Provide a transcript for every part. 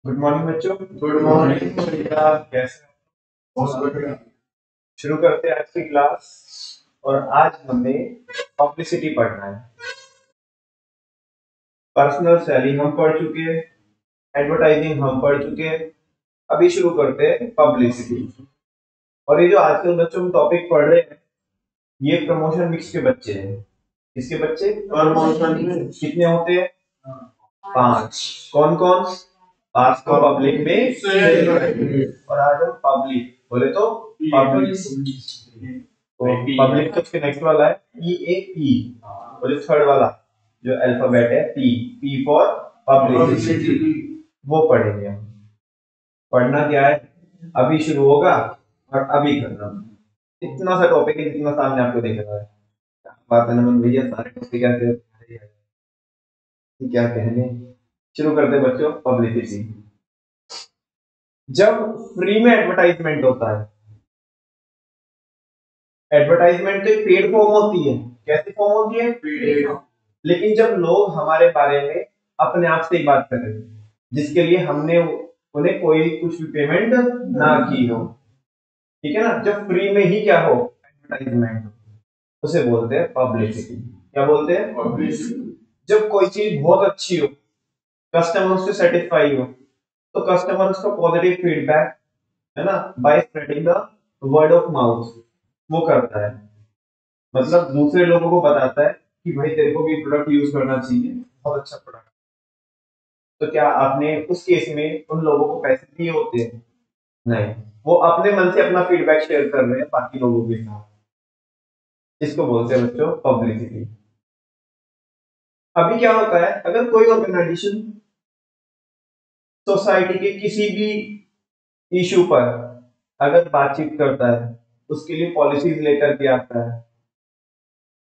Good morning बच्चों। Good morning भैया। कैसे हैं? बहुत बढ़िया। शुरू करते हैं आज की क्लास। और आज हमें पब्लिसिटी पढ़ना है। पर्सनल सेलिंग हम पढ़ चुके हैं, एडवर्टाइजिंग हम पढ़ चुके हैं। अभी शुरू करते हैं पब्लिसिटी। और ये जो आजकल बच्चों हम टॉपिक पढ़ रहे हैं, ये प्रमोशन मिक्स के बच्चे हैं। किसके बच्चे? प्रमोशन में कितने होते हैं? 5। कौन कौन? आज तो पब्लिक में सेल और आज हम पब्लिक बोले तो पब्लिक। तो पब्लिक का नेक्स्ट वाला है PAP। और जो थर्ड वाला जो अल्फाबेट है P फॉर पब्लिसिटी, वो पढ़ेंगे हम। पढ़ना क्या है, अभी शुरू होगा और अभी करना। इतना सा टॉपिक है जितना सामने आपको दिख रहा है। बात है ना भैया, सारे टॉपिक क्या कहने। शुरू करते हैं बच्चों पब्लिसिटी। जब फ्री में एडवर्टाइजमेंट होता है, एडवर्टाइजमेंट तो एक पेड फॉर्म होती है। कैसी फॉर्म होती है? पेड। लेकिन जब लोग हमारे बारे में अपने आप से ही बात करें, जिसके लिए हमने उन्हें कोई कुछ भी पेमेंट ना की हो, ठीक है ना, जब फ्री में ही क्या हो एडवर्टाइजमेंट, उसे बोलते हैं पब्लिसिटी। क्या बोलते हैं? पब्लिसिटी। जब कोई चीज बहुत अच्छी हो, कस्टमर उससे सेटिस्फाई हो, तो कस्टमर उसका पॉजिटिव फीडबैक, है ना, by spreading the word of mouth, वो करता है। मतलब दूसरे लोगों को बताता है कि भाई तेरे को भी प्रोडक्ट यूज करना चाहिए, बहुत अच्छा प्रोडक्ट। तो क्या आपने उस केस में उन लोगों को पैसे दिए होते हैं? नहीं, वो अपने मन से अपना फीडबैक शेयर कर रहे हैं बाकी लोगों के साथ। इसको बोलते हैं बच्चों पब्लिसिटी। अभी क्या होता है, अगर कोई ऑर्गेनाइजेशन सोसाइटी के किसी भी इशू पर अगर बातचीत करता है, उसके लिए पॉलिसीज लेकर के आता है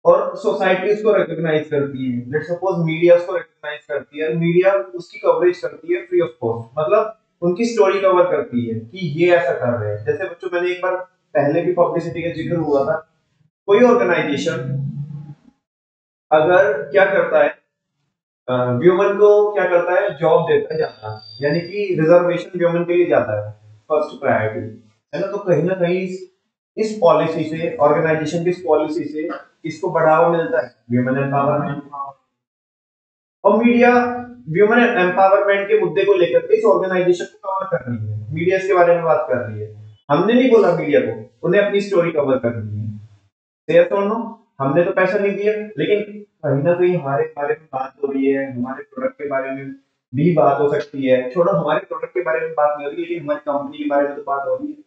और सोसाइटी उसको रिकॉग्नाइज करती है, लेट्स सपोज मीडिया उसको रिकॉग्नाइज करती है, मीडिया उसकी कवरेज करती है फ्री ऑफ कॉस्ट, मतलब उनकी स्टोरी कवर करती है कि ये ऐसा कर रहे हैं। जैसे बच्चों मैंने एक बार पहले भी पब्लिसिटी का जिक्र हुआ था, कोई ऑर्गेनाइजेशन अगर क्या करता है, व्यूमन को क्या करता है, जॉब देता है जाता है, यानी कि रिजर्वेशन व्यूमन के लिए जाता है, फर्स्ट प्रायोरिटी, है ना। तो कहीं ना कहीं इस पॉलिसी से, ऑर्गेनाइजेशन की इस पॉलिसी से किसको बढ़ावा मिलता है? व्यूमन एम्पावरमेंट। और मीडिया व्यूमन एम्पावरमेंट के मुद्दे को लेकर के इस ऑर्गेनाइजेशन को कवर कर रही है, मीडिया इसके बारे में बात कर रही है। हमने नहीं बोला मीडिया को, उन्हें अपनी स्टोरी कवर करनी है। शेयर तो नो, हमने तो पैसा नहीं दिया, लेकिन कहीं ना कहीं हमारे बारे में बात हो रही है, हमारे प्रोडक्ट के बारे में भी बात हो सकती है। छोड़ो हमारे प्रोडक्ट के बारे में बात नहीं हो रही, लेकिन हमारी कंपनी के बारे में तो बात हो रही है।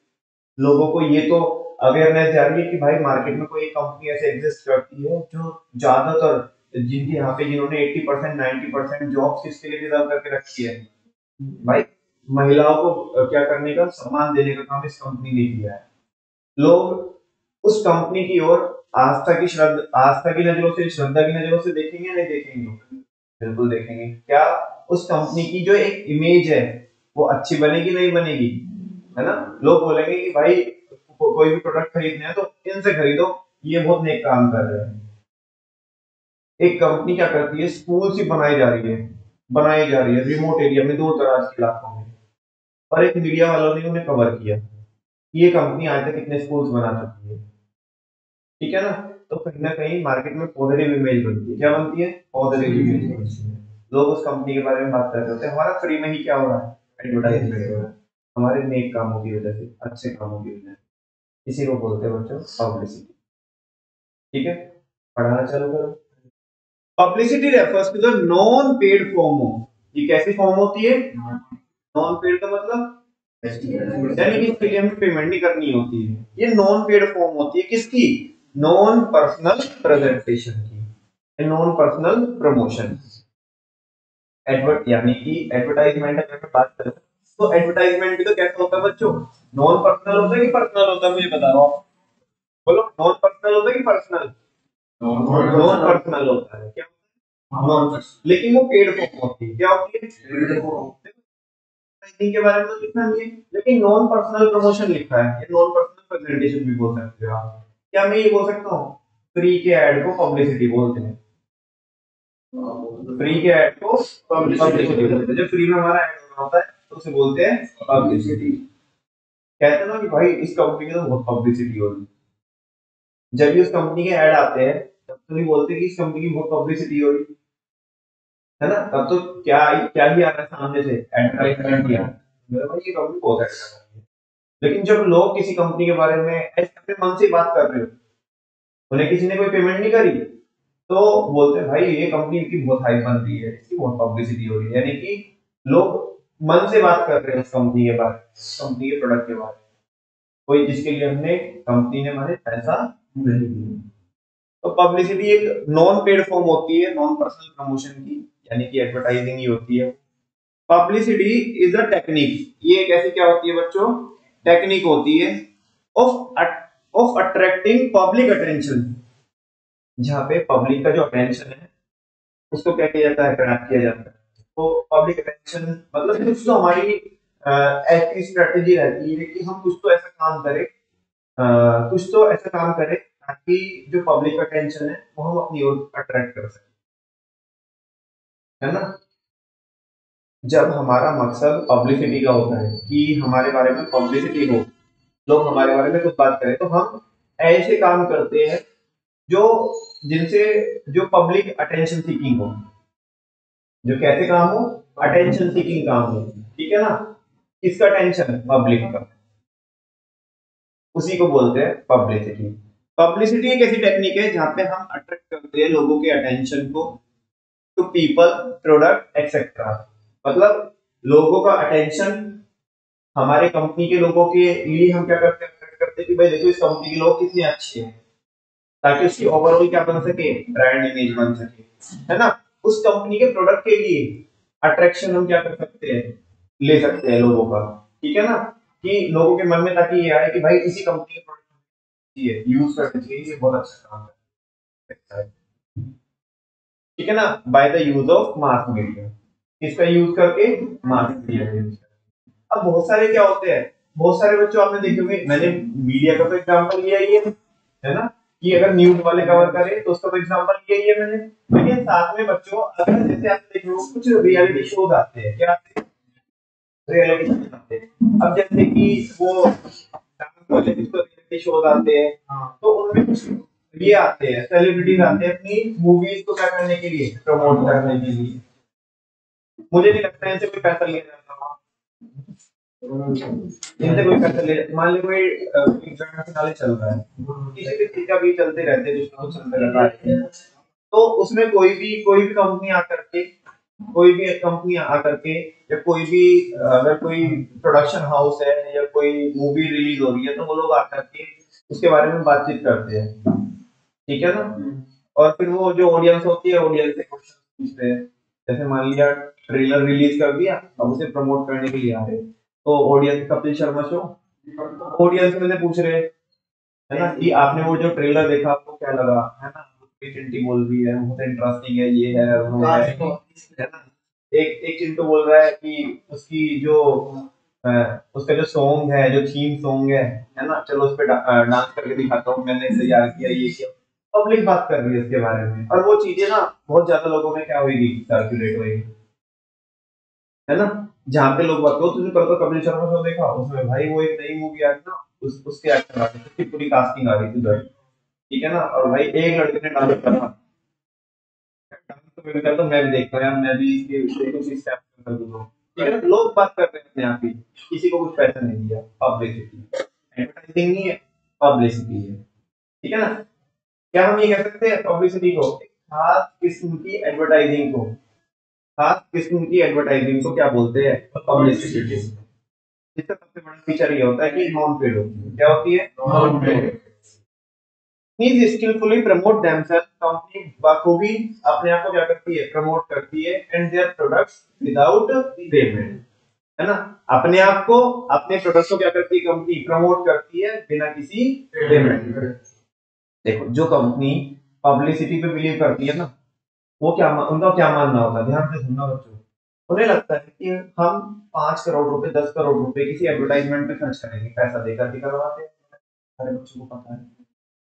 लोगों को ये तो अवेयरनेस जा रही है कि भाई मार्केट में कोई एक कंपनी ऐसे एग्जिस्ट करती है जो ज्यादातर जिनके यहाँ पे जिन्होंने 80% 90% जॉब्स किसके लिए रिजर्व करके रखी है, भाई महिलाओं को क्या करने का, सम्मान देने का काम इस कंपनी ने किया है। लोग उस कंपनी की ओर आस्था की नजरों से, श्रद्धा की नजरों से देखेंगे, नहीं देखेंगे? बिल्कुल देखेंगे। क्या उस कंपनी की जो एक इमेज है वो अच्छी बनेगी, नहीं बनेगी, है ना। लोग बोलेंगे कि भाई कोई भी प्रोडक्ट खरीदना है तो इनसे खरीदो, ये बहुत नेक काम कर रहे हैं। एक कंपनी क्या करती है, स्कूल ही बनाई जा रही है रिमोट एरिया में, दूर दराज के इलाकों में, और एक मीडिया वालों ने उन्हें कवर किया कि ये कंपनी आज तक कितने स्कूल्स बना चुकी है, ठीक है ना। तो कहीं ना कहीं मार्केट में पॉजिटिव इमेज बनती है। क्या बनती है? पॉजिटिव इमेज बनती है। लोग उस कंपनी के बारे में बात कर रहे होते हैं। हमारा फ्री में ही क्या हो रहा है, एडवर्टाइजमेंट हो रहा है, हमारे नेक कामों की वजह से, अच्छे कामों की वजह से। इसी को बोलते हैं बच्चों पब्लिसिटी। ठीक है, पढ़ाना चालू करो। Publicity refers to the non paid form of, ये कैसी फॉर्म होती है? नॉन पेड का मतलब यानी कि इसके लिए हमें पेमेंट नहीं करनी होती है। ये नॉन पेड फॉर्म होती है किसकी? नॉन पर्सनल प्रेजेंटेशन की, नॉन पर्सनल प्रमोशन। एडवर्ट यानी कि एडवर्टाइजमेंट अगर मैं बात करूं, तो एडवर्टाइजमेंट भी तो कैसा होता है बच्चों? नॉन पर्सनल होता है कि पर्सनल होता है? मुझे बताओ, बोलो। नॉन पर्सनल होता है कि पर्सनल? नॉन पर्सनल होता है। क्या? नॉन। लेकिन वो पेड फॉर्म होती है। क्या होती है? Paid form. के बारे में तो लिखना नहीं है, लेकिन नॉन पर्सनल प्रमोशन लिखा है, ये नॉन पर्सनल प्रेजेंटेशन भी बोल सकते हो आप। क्या मैं ये बोल सकता हूँ फ्री के ऐड को पब्लिसिटी बोलते हैं? फ्री के ऐड को पब्लिसिटी बोलते हैं। जब फ्री में हमारा ऐड होता है तो उसे बोलते हैं पब्लिसिटी। कहते हैं ना कि भाई इस कंपनी की तो बहुत पब्लिसिटी हो रही है, जब भी उस कंपनी के ऐड आते हैं तब तो नहीं बोलते कि इस कंपनी की बहुत पब्लिसिटी हो रही है ना, तब तो क्या क्या ही आ रहा है सामने से, एडवर्टाइजमेंट ही आ रहा है, मेरा भाई ये कंपनी बहुत अच्छा कर रही है। लेकिन जब लोग किसी कंपनी के बारे में ऐसे अपने मन से बात कर रहे हो, उन्हें किसी ने कोई पेमेंट नहीं करी, तो बोलते हैं भाई ये कंपनी की बहुत हाइप बन रही है, इसकी बहुत पब्लिसिटी हो रही है, यानी कि लोग मन से बात कर रहे हैं उस कंपनी के बारे में, कंपनी के प्रोडक्ट के बारे में, कोई जिसके लिए हमने कंपनी ने हमारे पैसा नहीं दिया। तो पब्लिसिटी एक नॉन पेड फॉर्म होती है नॉन पर्सनल प्रमोशन की, यानी कि एडवर्टाइजिंग ही होती है। पब्लिसिटी इज अ टेक्निक, ये एक ऐसी क्या होती है बच्चों, टेक्निक होती है of of attracting public attention, जहाँ पे पब्लिक का जो अटेंशन है उसको क्या किया जाता है, अट्रैक्ट किया जाता है। तो पब्लिक अटेंशन मतलब कुछ तो हमारी ऐसी स्ट्रेटेजी रहती है कि हम कुछ तो ऐसा काम करें, कुछ तो ऐसा काम करें ताकि जो पब्लिक अटेंशन है वो हम अपनी ओर अट्रैक्ट कर सकें, है ना। जब हमारा मकसद पब्लिसिटी का होता है कि हमारे बारे में पब्लिसिटी हो, लोग हमारे बारे में कुछ बात करें, तो हम ऐसे काम करते हैं जो जिनसे जो पब्लिक अटेंशन सीकिंग हो, जो कैसे काम हो, अटेंशन सीकिंग काम हो, ठीक है ना। किसका अटेंशन, पब्लिक का, उसी को बोलते हैं पब्लिसिटी। पब्लिसिटी एक ऐसी टेक्निक है जहां पे हम अट्रैक्ट करते हैं लोगों के अटेंशन को टू पीपल, प्रोडक्ट एक्सेट्रा, मतलब लोगों का अटेंशन हमारे कंपनी के लोगों के लिए हम क्या करते हैं, attract करते हैं कि भाई देखो इस कंपनी के लोग कितने अच्छे हैं, ताकि उसकी ओवरऑल क्या बन सके, ब्रांड इमेज बन सके, है ना। उस कंपनी के प्रोडक्ट के लिए अट्रैक्शन हम क्या कर सकते हैं, ले सकते हैं लोगों का, ठीक है ना, कि लोगों के मन में ताकि ये आए कि भाई इसी कंपनी के प्रोडक्ट यूज करना चाहिए, ये बहुत अच्छा काम करता है, ठीक है ना, by the use of mass media, इसका यूज करके मास मीडिया। अब बहुत सारे क्या होते हैं, बहुत सारे बच्चों आपने देखे होंगे, मैंने मीडिया का तो एग्जांपल लिया ही है ना, कि अगर न्यूज वाले कवर करें तो उसका तो एग्जांपल लिया ही है मैंने। लेकिन साथ में बच्चों अगर जैसे आप देख लो कुछ रियलिटी शोज आते हैं, क्या आते हैं, रियलिटी शोज आते हैं, अब जैसे कि वो वाले रियलिटी शोज आते हैं, तो उनमें कुछ ये आते हैं, सेलिब्रिटीज आते हैं अपनी मूवीज को क्या करने के लिए, प्रमोट करने के लिए। मुझे नहीं लगता इनसे कोई पैसा लिया जाता होगा, इनसे कोई पैसा ले, मान लो कोई ग्रैंड फिनाले चल रहा है, किसी भी चीज का भी चलते रहते हैं, कुछ ना कुछ चलते रहता है, तो उसमें कोई भी कंपनी आकर के, कोई भी कंपनी आकर के, या कोई भी अगर कोई प्रोडक्शन हाउस है या कोई मूवी रिलीज हो रही है, तो वो लोग आकर के उसके बारे में बातचीत करते हैं, ठीक है ना। और फिर वो जो ऑडियंस होती है, ऑडियंस से क्वेश्चन पूछते हैं, जैसे मान लिया ट्रेलर रिलीज कर दिया, अब उसे प्रमोट करने के लिए आ रहे, तो audience Kapil Sharma show, audience में से पूछ रहे हैं, है ना, कि आपने वो जो ट्रेलर देखा आपको क्या लगा, है ना, चिंटी बोल रही है बहुत इंटरेस्टिंग है, ये है वो है ना। एक चिंटू बोल रहा है कि उसकी जो अ, उसका जो सॉन्ग है, जो थीम सॉन्ग है ना, चलो उस पे डांस करके दिखाता हूँ, मैंने तैयार किया ये किया। पब्लिक बात कर रही है इसके बारे में, और वो चीजें ना बहुत ज्यादा लोगों में क्या होगी, सर्कुलेट होगी, है ना। जहाँ पे लोग बात करो, तुमने कल का कपिल शर्मा शो देखा, उसमें भाई वो एक नई मूवी आ रही ना, उसके एक्टर आ रहे थे, उसकी पूरी कास्टिंग आ रही थी उधर, ठीक है ना, और भाई एक लड़के ने डांस करा, डांस तो मैं भी करता हूँ, मैं भी देखता हूँ यार, मैं भी इसके कुछ स्टेप कर दूंगा, ठीक है ना। लोग बात कर रहे हैं अपने आप ही, किसी को कुछ पैसा नहीं दिया, पब्लिसिटी, एडवर्टाइजिंग नहीं है, पब्लिसिटी है, ठीक है ना। क्या हम ये कह सकते हैं पब्लिसिटी को, एक खास किस्म की एडवर्टाइजिंग को, खास किस्म की एडवर्टाइजिंग को क्या बोलते हैं, पब्लिसिटी। इसका सबसे बड़ा फीचर ये होता है कि नॉन पेड होती है, क्या होती है, non paid. Means skilfully promote themselves, company बखूबी अपने आप को क्या करती है, प्रमोट करती है, and their products without payment, है ना। अपने आप को, अपने प्रोडक्ट्स को क्या करती है कंपनी, प्रमोट करती है बिना किसी पेमेंट। देखो जो कंपनी पब्लिसिटी पे बिलीव करती है ना, वो क्या उनका क्या मानना होता है, ध्यान से सुनना बच्चों, उन्हें लगता है कि हम 5 करोड़ रुपए 10 करोड़ रुपए किसी एडवर्टाइजमेंट पे खर्च करेंगे, पैसा देकर के करवाते हैं, सारे बच्चों को पता है।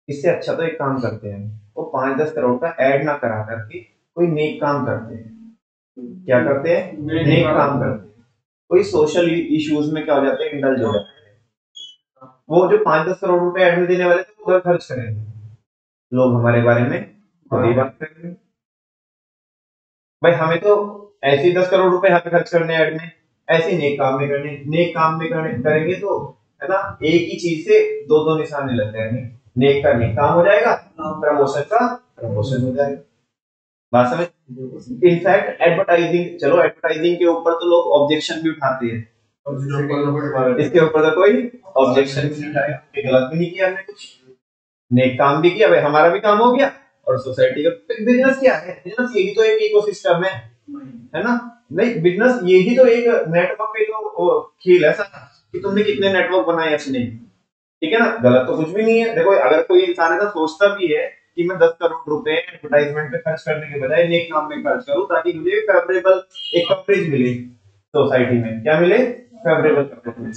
इससे अच्छा तो एक काम करते हैं, वो 5-10 करोड़ का ऐड ना करा करके कोई नेक काम करते हैं, क्या करते हैं, नेक काम करते हैं, कोई सोशल इश्यूज में क्या हो जाते हैं, इंडल्ज हो जाते हैं। वो जो 5-10 करोड़ रुपए एडमिट देने वाले थे वो उधर खर्च करेंगे, लोग हमारे बारे में बुरी बात करेंगे। भाई हमें तो ऐसे ही 10 करोड़ रुपए यहाँ पे खर्च करने ऐड में, ऐसे ही नेक काम में करने, नेक काम में करेंगे तो है ना, एक ही चीज से दो दो निशाने लग जाएंगे। नेक का नेक काम हो जाएगा, प्रमोशन का प्रमोशन हो जाएगा। बात समझ। इनफैक्ट एडवर्टाइजिंग, चलो एडवर्टाइजिंग के ऊपर तो लोग ऑब्जेक्शन भी उठाते हैं, इसके ऊपर तो कोई ऑब्जेक्शन भी नहीं उठाया कि गलत भी नहीं किया हमने कुछ, नेक काम भी किया, भाई हमारा भी काम हो गया और सोसाइटी का। बिजनेस क्या है, बिजनेस यही तो एक इकोसिस्टम है ना। नहीं, बिजनेस यही तो एक नेटवर्क पे तो खेल है सारा, कि तुमने कितने नेटवर्क बनाए अपने, ठीक है ना। गलत तो कुछ भी नहीं है। देखो अगर कोई इंसान ऐसा सोचता भी है कि मैं 10 करोड़ रुपए एडवर्टाइजमेंट पे खर्च करने के बजाय नेक काम में खर्च करूं ताकि मुझे फेवरेबल एक कवरेज मिले सोसाइटी में, क्या मिले, फेवरेबल कवरेज मिले,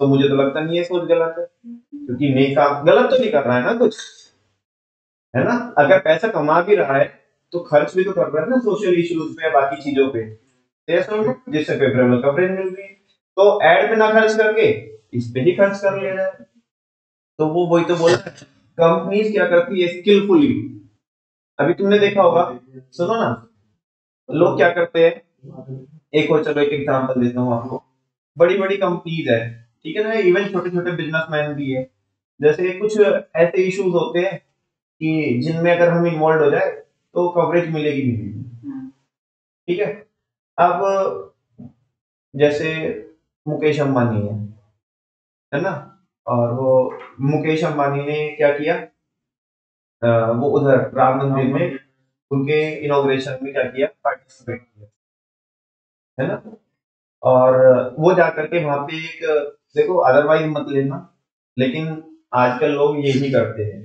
तो मुझे तो लगता नहीं है सोच गलत है, क्योंकि नेक काम गलत तो नहीं कर रहा है ना कुछ, है ना। अगर पैसा कमा भी रहा है तो खर्च भी तो कर रहा है ना सोशल इश्यूज पे, बाकी चीजों पे, जिससे फेवरेबल कवरेज मिल रही है। तो एड पे ना खर्च करके इस पे ही खर्च कर ले रहा है। तो वो वही तो बोल रहा है, कंपनीज क्या करती है स्किलफुली। अभी तुमने देखा होगा, सुनो ना, लोग क्या करते हैं, एक और चलो एक एग्जांपल देता हूँ आपको। बड़ी बड़ी कंपनीज है, ठीक है ना, इवन छोटे छोटे बिजनेसमैन भी है, जैसे कुछ ऐसे इश्यूज होते हैं कि जिनमें अगर हम इन्वॉल्व हो जाए तो कवरेज मिलेगी नहीं मिलेगी, ठीक है। अब जैसे मुकेश अंबानी है ना, और वो मुकेश अंबानी ने क्या किया, वो उधर राम मंदिर में उनके इनॉग्रेशन में क्या किया, पार्टिसिपेट किया, है ना। और वो जा करके वहां पे एक, देखो अदरवाइज मत लेना, लेकिन आजकल लोग यही करते हैं,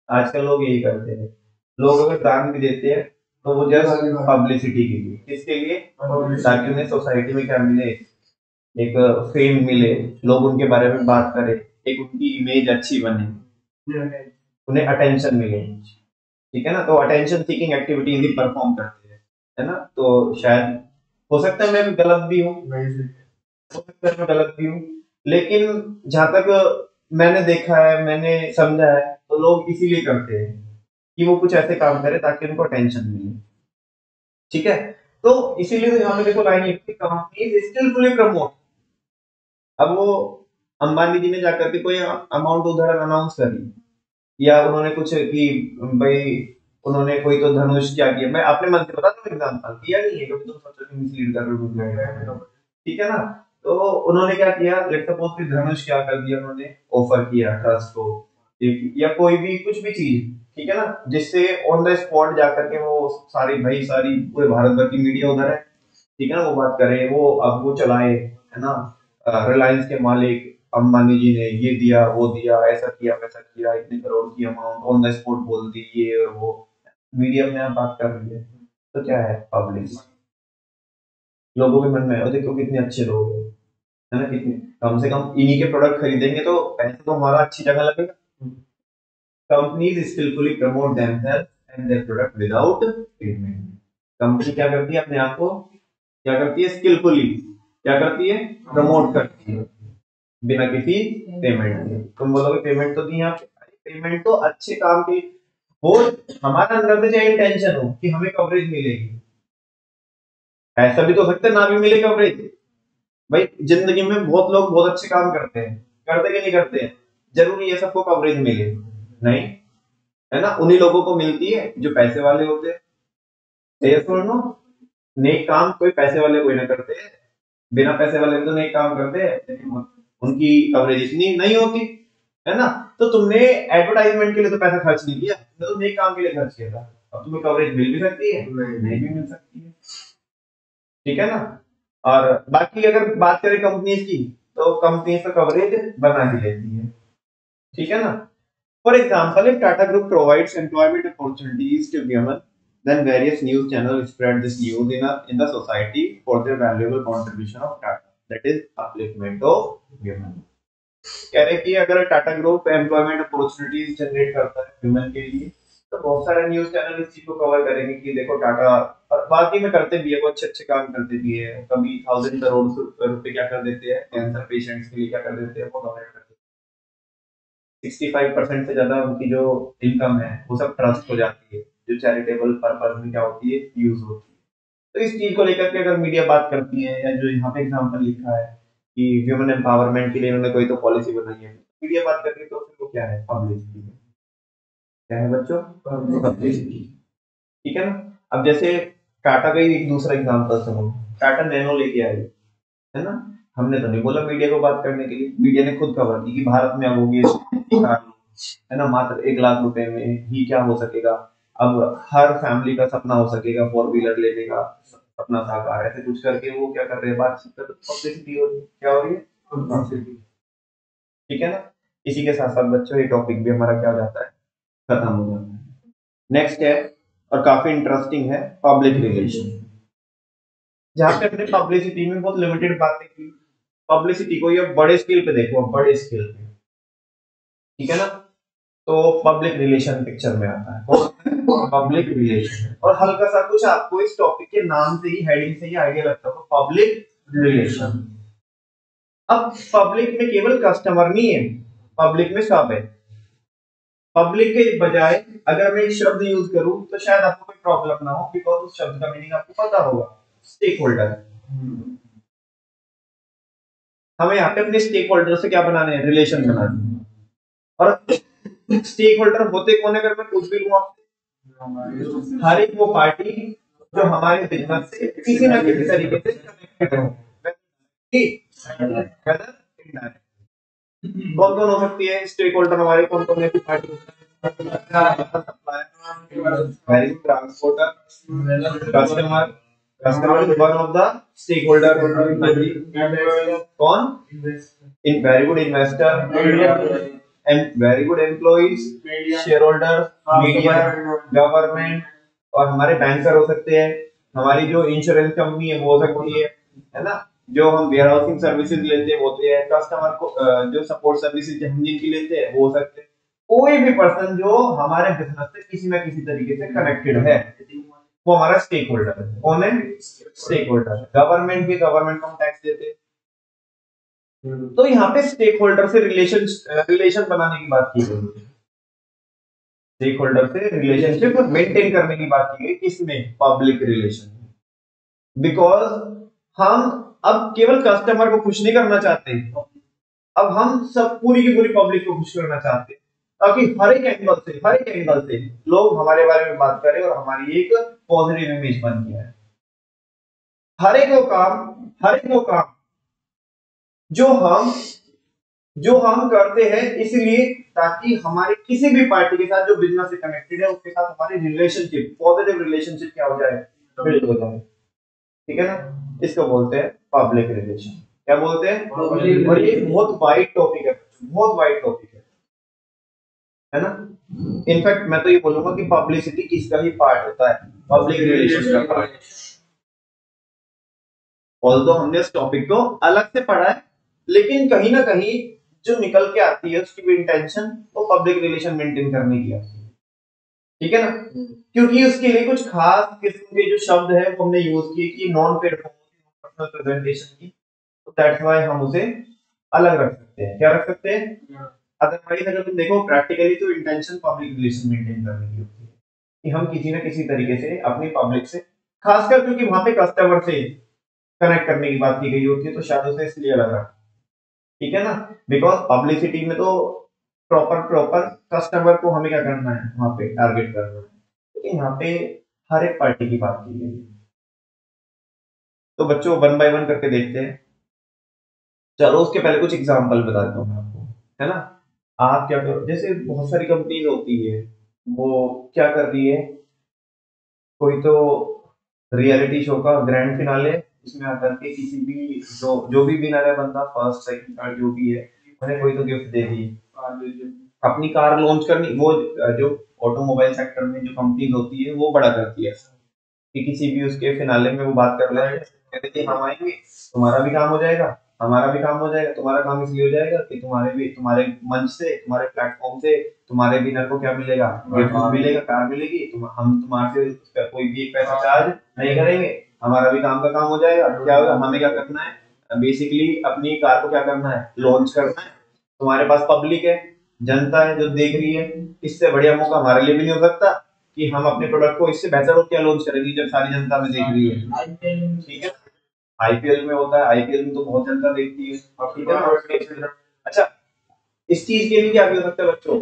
आजकल लोग यही करते हैं, लोग अगर दान भी देते हैं तो वो जस्ट पब्लिसिटी के लिए, किसके लिए, ताकि उन्हें सोसाइटी में क्या मिले, एक फेम मिले, लोग उनके बारे में बात करें, एक उनकी इमेज अच्छी बने, उन्हें अटेंशन मिले, ठीक है ना। तो अटेंशन सीकिंग एक्टिविटीज ही परफॉर्म करते हैं, है ना। तो शायद हो सकता है मैं भी गलत भी हूँ, हो सकता है मैं गलत भी हूँ, लेकिन जहां तक मैंने देखा है, मैंने समझा है, तो लोग इसीलिए करते हैं कि वो कुछ ऐसे काम करे ताकि उनको अटेंशन मिले, ठीक है। तो इसीलिए तो यहाँ पे देखो लाइन लिखी, कंपनी स्किलफुली प्रमोट। अब वो अंबानी जी ने जाकर के कोई अमाउंट उधर अनाउंस करी, या उन्होंने कुछ कि भाई, उन्होंने कोई तो धनुष क्या किया, मैं अपने मन से बता दूं एग्जांपल, किया नहीं है क्योंकि तुम सोचो कि मिसलीड कर रहे हो, ठीक है ना। तो उन्होंने क्या किया, लेट्स सपोज कि धनुष क्या कर दिया, उन्होंने ऑफर किया ट्रस्ट को, या कोई भी कुछ भी चीज, ठीक है ना, जिससे ऑन द स्पॉट जाकर के वो सारी, भाई सारी पूरे भारत भर की मीडिया उधर है, ठीक है ना, वो बात करे, वो अब वो चलाए, है ना, रिलायंस के मालिक अंबानी जी ने ये दिया वो दिया, ऐसा किया वैसा किया, इतने करोड़ की अमाउंट ऑन द स्पॉट बोल दी, ये और वो, मीडिया में आप बात कर रही है, तो क्या है, पब्लिक, लोगों के मन में, और देखो कितने अच्छे लोग हैं, है ना, कितने, कम से कम इन्हीं के प्रोडक्ट खरीदेंगे तो पैसा तो हमारा अच्छी जगह लगेगा। Companies skilfully promote themselves and their product without payment. Company क्या करती है, अपने आप को क्या करती है, स्किलफुली क्या करती है, प्रमोट करती है बिना किसी पेमेंट के। तुम बोलोगे पेमेंट तो दी यहाँ पे, पेमेंट तो अच्छे काम की हो, हमारा अंदर से चाहे इंटेंशन हो कि हमें कवरेज मिलेगी। ऐसा भी तो हो सकता है ना भी मिले कवरेज, भाई जिंदगी में बहुत लोग बहुत अच्छे काम करते हैं, करते कि नहीं करते हैं, जरूरी है सबको कवरेज मिले, नहीं, है ना। उन्हीं लोगों को मिलती है जो पैसे वाले होते हैं, ये सुनो, नेक काम कोई पैसे वाले कोई ना करते हैं, बिना पैसे वाले भी तो नेक काम करते हैं, लेकिन उनकी कवरेज इतनी नहीं होती, है ना। तो तुमने एडवर्टाइजमेंट के लिए तो पैसा खर्च नहीं किया, तुमने तो नेक काम के लिए खर्च किया था, अब तुम्हें कवरेज मिल भी सकती है, नहीं भी मिल सकती है, ठीक है ना। और बाकी अगर बात करें कंपनीज की, तो कंपनीज तो कवरेज बना ही लेती है, ठीक है ना। For example, if Tata Group provides employment opportunities to women, then various news channels spread this news in the society for their valuable contribution of Tata, that is upliftment of women। कह रहे कि अगर Tata group employment opportunities generate करता है women के लिए, तो बहुत सारे न्यूज चैनल इस चीज को कवर करेंगे कि देखो टाटा, और बाकी में करते भी है, वो अच्छे अच्छे काम करते भी है, कभी 1000 करोड़ रुपए क्या कर देते हैं कैंसर पेशेंट्स के लिए, क्या कर देते हैं वो डोनेट कर देते हैं। 65% से ज्यादा उनकी जो इनकम है वो सब ट्रस्ट हो जाती है, जो चैरिटेबल पर्पज में क्या होती है यूज होती है। तो इस चीज को लेकर के अगर मीडिया बात करती है, या जो यहाँ पे एग्जाम्पल लिखा है कि ह्यूमन एम्पावरमेंट के लिए इन्होंने कोई तो पॉलिसी बनाई है, मीडिया बात करती है, तो फिर वो क्या है पब्लिसिटी। क्या है बच्चों? पब्लिसिटी। ठीक है ना। अब जैसे टाटा का ही एक दूसरा एग्जांपल सुनो, टाटा नैनो लेके आई है ना, हमने तो नहीं बोला मीडिया को बात करने के लिए, मीडिया ने खुद खबर दी कि भारत में अब होगी है ना, मात्र 1 लाख रुपए में ही क्या हो सकेगा, अब हर फैमिली का सपना हो सकेगा 4 व्हीलर लेने का सपना साकार, ऐसे कुछ करके वो क्या कर रहे हैं बातचीत कर, पब्लिसिटी हो रही है, क्या हो रही है पब्लिसिटी। ठीक है ना। इसी के साथ साथ बच्चों ये टॉपिक भी हमारा क्या हो जाता है, खत्म हो जाता है। नेक्स्ट है, और काफी इंटरेस्टिंग है, पब्लिक रिलेशन। जहां पे अपने पब्लिसिटी में बहुत लिमिटेड बातें की, पब्लिसिटी को ये बड़े स्केल पे देखो, बड़े स्केल पे। ठीक है ना। तो पब्लिक रिलेशन पिक्चर में आता है, पब्लिक रिलेशन, और हल्का सा कुछ आपको इस टॉपिक के नाम से ही, हेडिंग से ही आइडिया लगता है, पब्लिक रिलेशन। अब पब्लिक में केवल कस्टमर नहीं है, पब्लिक में सब है। पब्लिक के बजाय अगर मैं एक शब्द यूज करूं तो शायद आपको कोई प्रॉब्लम ना हो, बिकॉज उस शब्द का मीनिंग आपको पता होगा, स्टेक होल्डर। हमें यहाँ पे अपने स्टेक होल्डर से क्या बनाने हैं, रिलेशन बनाने हैं। और स्टेक होल्डर होते कौन है, अगर मैं पूछ भी लूं आपसे, हर एक वो पार्टी जो हमारे बिजनेस से किसी ना किसी तरीके से कनेक्टेड हो, कौन कौन हो सकती है स्टेक होल्डर हमारे, कौन कौन ऐसी party, very good, transporter, customer, customer is one of the stakeholder, कौन, इन very good, investor and very good employees, shareholder, media, government, और हमारे बैंकर हो सकते हैं, हमारी जो इंश्योरेंस कंपनी है वो हो सकती है ना, जो हम वेयर हाउसिंग सर्विसेज लेते हैं होते हैं, कस्टमर को जो सपोर्ट सर्विसेज हम जिनकी लेते हैं वो हो सकते हैं, कोई भी पर्सन जो हमारे बिजनेस से किसी ना किसी तरीके से कनेक्टेड है वो हमारा स्टेक होल्डर है। कौन है स्टेक होल्डर? गवर्नमेंट के, गवर्नमेंट को हम टैक्स देते हैं। तो यहाँ पे स्टेक होल्डर से रिलेशन बनाने की बात की गई है, स्टेक होल्डर से रिलेशनशिप मेंटेन करने की बात की गई, किसमें, पब्लिक रिलेशन। बिकॉज हम अब केवल कस्टमर को खुश नहीं करना चाहते, अब हम सब पूरी की पूरी पब्लिक को खुश करना चाहते हैं, ताकि हर एक एंगल से लोग हमारे बारे में बात करें और हमारी एक पॉजिटिव इमेज बन गया है। हर एक वो काम जो हम करते हैं इसलिए ताकि हमारे किसी भी पार्टी के साथ जो बिजनेस से कनेक्टेड है उसके साथ हमारी रिलेशनशिप, पॉजिटिव रिलेशनशिप क्या हो जाए, बिल्ड हो जाए। ठीक है ना। इसको बोलते हैं पब्लिक रिलेशन। क्या बोलते हैं? और ये बहुत वाइड टॉपिक है, बहुत वाइड टॉपिक है ना। इनफैक्ट मैं तो ये बोलूंगा कि पब्लिसिटी किसका ही पार्ट होता है, पब्लिक रिलेशन का पार्ट। ऑल्दो हमने इस टॉपिक को अलग से पढ़ा है, लेकिन कहीं ना कहीं जो निकल के आती है उसकी भी इंटेंशन वो पब्लिक रिलेशन मेंटेन करने की आती है। ठीक है ना। क्योंकि उसके लिए कुछ खास किस्म के जो शब्द है वो हमने यूज किए कि नॉन पेड पर्सनल प्रेजेंटेशन की, तो दैट्स व्हाई हम उसे अलग रख सकते हैं। क्या रख सकते हैं? अदरवाइज अगर तुम देखो प्रैक्टिकली तो इंटेंशन पब्लिक रिलेशन मेंटेन करने की होती है कि हम किसी ना किसी तरीके से अपनी पब्लिक से, खासकर क्योंकि वहां पे कस्टमर से कनेक्ट करने की बात की गई होती है, तो शायद उसे इसलिए अलग रखा। ठीक है ना। बिकॉज पब्लिसिटी में तो प्रॉपर कस्टमर को हमें क्या करना है, वहां पे टारगेट करना है, लेकिन यहाँ पे हर एक पार्टी की बात की गई है। तो बच्चों वन बाय वन करके देखते हैं। चलो उसके पहले कुछ एग्जांपल बताता हूँ मैं आपको, है ना। आप क्या करो, जैसे बहुत सारी कंपनीज होती है, वो क्या कर रही है, कोई तो रियलिटी शो का ग्रैंड फिनाले, इसमें आकर के किसी भी जो भी विनर है बंदा, फर्स्ट सेकंड थर्ड जो भी है, उन्हें कोई तो गिफ्ट दे दी, अपनी कार लॉन्च करनी। वो जो ऑटोमोबाइल सेक्टर में जो कंपनीज होती है वो बड़ा करती है कि किसी भी उसके फिनाले में वो बात कर रहे हैं, कहते हैं हम आएंगे, तुम्हारा भी काम हो जाएगा हमारा भी काम हो जाएगा, तुम्हारा काम इसलिए हो जाएगा कि तुम्हारे मंच से, तुम्हारे प्लेटफॉर्म से तुम्हारे विनर को क्या मिलेगा, गिफ्ट मिलेगा, कार मिलेगी। हम तुम्हारे से उस पर कोई भी एक पैसा चार्ज नहीं करेंगे, हमारा भी काम का काम हो जाएगा। क्या होगा, हमें क्या करना है, बेसिकली अपनी कार को क्या करना है, लॉन्च करना है। तुम्हारे पास पब्लिक है, जनता है जो देख रही है। इससे बढ़िया मौका हमारे लिए भी नहीं हो सकता कि हम अपने प्रोडक्ट को इससे बेहतर और क्या लॉन्च करेंगे जब सारी जनता में देख रही है। ठीक है, आईपीएल में होता है, आईपीएल में तो बहुत जनता देखती है। ठीक है ना। अच्छा, इस चीज के लिए क्या भी हो सकता है बच्चों,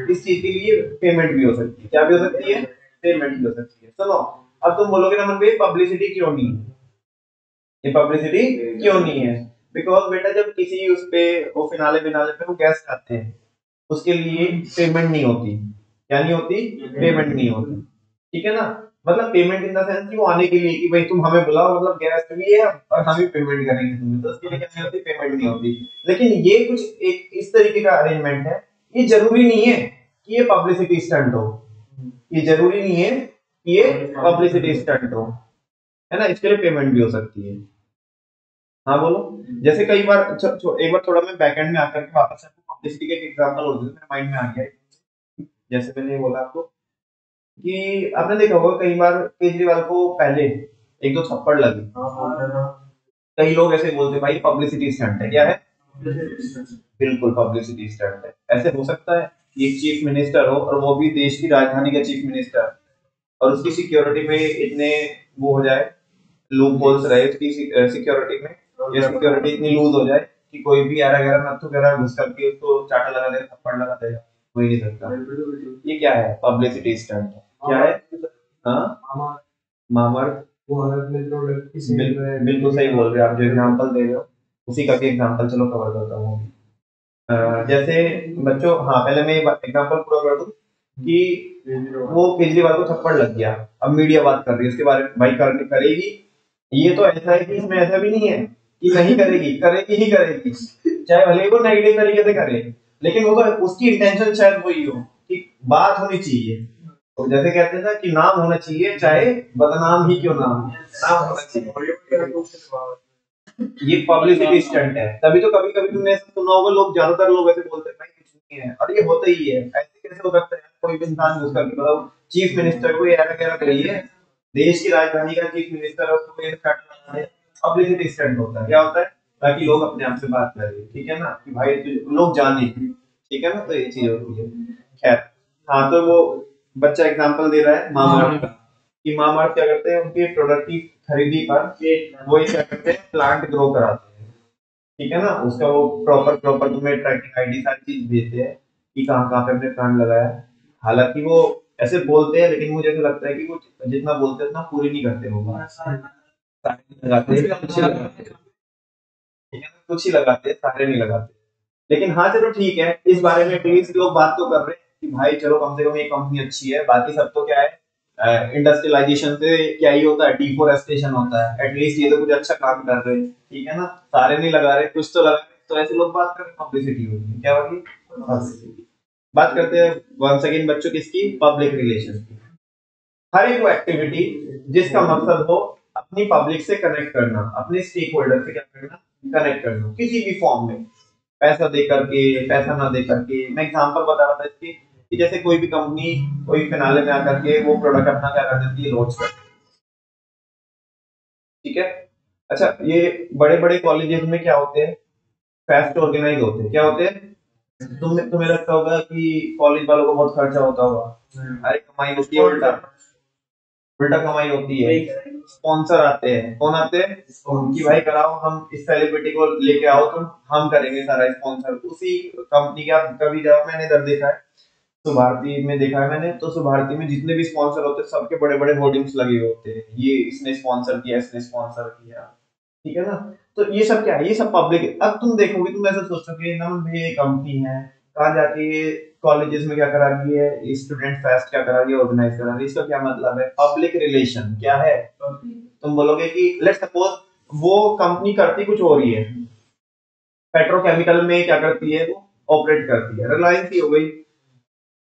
इस चीज के लिए पेमेंट भी हो सकती है। क्या भी हो सकती है, पेमेंट भी हो सकती है। सुनो, अब तुम बोलोगे ना मन भाई पब्लिसिटी क्यों नहीं है, ये पब्लिसिटी क्यों नहीं है? बिकॉज बेटा जब किसी उस पे वो फिनाले विनाले पे वो गेस्ट आते हैं, उसके लिए पेमेंट नहीं होती। क्या नहीं होती, पेमेंट नहीं होती। ठीक है ना, मतलब पेमेंट इन द सेंस कि वो आने के लिए कि भाई तुम हमें बुलाओ, मतलब गेस्ट भी है और हम ही पेमेंट करेंगे तुम्हें, तो उसके लिए क्या नहीं होती, पेमेंट नहीं होती। लेकिन ये कुछ एक इस तरीके का अरेंजमेंट है, ये जरूरी नहीं है कि ये पब्लिसिटी स्टंट हो, ये जरूरी नहीं है कि ये पब्लिसिटी स्टंट हो, है ना, इसके लिए पेमेंट भी हो सकती है। हाँ बोलो। जैसे कई बार एक बार थोड़ा मैं बैकएंड में आकर के वापस आपको पब्लिसिटी का एक एग्जांपल और मेरे माइंड में आ गया है। जैसे मैंने बोला आपको कि आपने देखा होगा कई बार केजरीवाल को पहले एक दो थप्पड़ लगी, कई लोग ऐसे बोलते भाई पब्लिसिटी स्टंट है। क्या है, बिल्कुल पब्लिसिटी स्टंट है। ऐसे हो सकता है कि एक चीफ मिनिस्टर हो और वो भी देश की राजधानी का चीफ मिनिस्टर, और उसकी सिक्योरिटी में इतने वो हो जाए, लूप होल्स रहे उसकी सिक्योरिटी में, या सिक्योरिटी इतनी लूज हो जाए कि कोई भी यारा गैरा नत्थु गैरा घुस करके उसको चाटा लगा देगा, थप्पड़ लगा देगा, हो ही नहीं सकता। ये क्या है, पब्लिसिटी स्टंट है। क्या है, हाँ, मामर। बिल्कुल सही बोल रहे हो आप, जो एग्जांपल दे रहे हो उसी का भी एग्जांपल चलो कवर करता हूँ। जैसे बच्चों, हाँ पहले मैं एग्जांपल पूरा कर दूं कि वो केजरीवाल को थप्पड़ लग गया, अब मीडिया बात कर रही है उसके बारे में, भाई करेगी। ये तो ऐसा है कि इसमें ऐसा भी नहीं है कि नहीं करेगी, करेगी ही करेगी, चाहे भले ही वो नेगेटिव तरीके से करे, लेकिन वो तो उसकी इंटेंशन शायद वही हो कि बात होनी चाहिए। तो जैसे कहते हैं ना कि नाम होना चाहिए, चाहे बदनाम ही क्यों ना हो, नाम होना चाहिए। ये पब्लिसिटी स्टंट है। तभी तो कभी कभी तुमने ऐसा सुना होगा, लोग ज्यादातर लोग ऐसे बोलते हैं भाई कुछ नहीं है, और ये होता ही है। ऐसे कैसे हो सकता है, कोई भी इंसान घुस करके मतलब चीफ मिनिस्टर को यार क्या करिए, देश की राजधानी का चीफ मिनिस्टर है, उसको ये पब्लिसिटी स्टंट होता है। क्या होता है, ताकि लोग अपने आप से बात करें, ठीक है ना, कि भाई लोग जाने, ठीक है ना, तो ये चीज होती है। खैर, हाँ तो वो बच्चा एग्जांपल दे रहा है मामार्थ का, कि मामार्थ क्या करते हैं, उनके प्रोडक्ट की खरीदी पर वो ये क्या करते हैं, प्लांट ग्रो कराते हैं। ठीक है ना, उसका वो प्रॉपर प्रॉपर तुम्हें ट्रैकिंग आईडी सारी चीज भेजते हैं कि कहाँ कहाँ पे हमने प्लांट लगाया है। हालांकि वो ऐसे बोलते हैं, लेकिन मुझे ऐसा लगता है कि वो जितना बोलते हैं उतना पूरी नहीं करते होंगे, सारे नहीं लगाते हैं, कुछ ही लगाते हैं। ठीक है ना, कुछ ही लगाते हैं, सारे नहीं लगाते। लेकिन हाँ चलो ठीक है, इस बारे में एटलीस्ट लोग बात तो कर रहे हैं कि भाई चलो कम से कम ये कंपनी अच्छी है। बाकी सब तो क्या है, इंडस्ट्रियलाइजेशन से क्या ही होता है, डिफोरेस्टेशन होता है। एटलीस्ट ये तो कुछ अच्छा काम कर रहे हैं, ठीक है ना, सारे नहीं लगा रहे, कुछ तो लगा रहे, तो ऐसे लोग बात करें, पब्लिसिटी होगी। क्या होगी, पब्लिसिटी। बात करते हैं वंस अगेन बच्चों किसकी, पब्लिक रिलेशन की। हर एक वो एक्टिविटी जिसका मकसद हो अपनी पब्लिक से कनेक्ट करना, अपने स्टेक होल्डर से क्या करना, कनेक्ट करना, किसी भी फॉर्म में, पैसा दे करके, पैसा ना दे करके। मैं एग्जांपल बता रहा था इसकी, कि जैसे कोई भी कंपनी कोई फिनाले में आकर के वो प्रोडक्ट अपना क्या कर देती है, लॉन्च कर, ठीक है। अच्छा, ये बड़े बड़े कॉलेजेस में क्या होते हैं, फेस्ट ऑर्गेनाइज होते हैं। क्या होते हैं, तुम्हें लगता होगा कि कॉलेज वालों को बहुत खर्चा होता होगा, अरे कमाई होती है उल्टा, उल्टा कमाई होती है। स्पॉन्सर आते हैं, कौन आते हैं, कि भाई कराओ, हम इस सेलिब्रिटी को लेके आओ, तो हम करेंगे सारा स्पॉन्सर उसी कंपनी का। कभी जाओ, मैंने इधर देखा है सुभारती में, देखा है मैंने, तो सुभारती में जितने भी स्पॉन्सर होते हैं सबके बड़े बड़े होर्डिंग्स लगे हुए होते हैं, ये इसने स्पॉन्सर किया, इसने स्पॉन्सर किया, ठीक है ना। तो ये सब क्या है, ये सब पब्लिक है। अब तुम देखोगे, तुम ऐसा सोचोगे ना भाई कंपनी है, कहाँ जाके कॉलेजेस में क्या करा रही है, स्टूडेंट फेस्ट क्या करा रही है, ऑर्गेनाइज करा रही है, इसका क्या मतलब है, पब्लिक रिलेशन। क्या है, तुम बोलोगे कि लेट्स सपोज वो कंपनी करती कुछ हो रही है, पेट्रोकेमिकल में क्या करती है, वो ऑपरेट करती है, रिलायंस ही हो गई,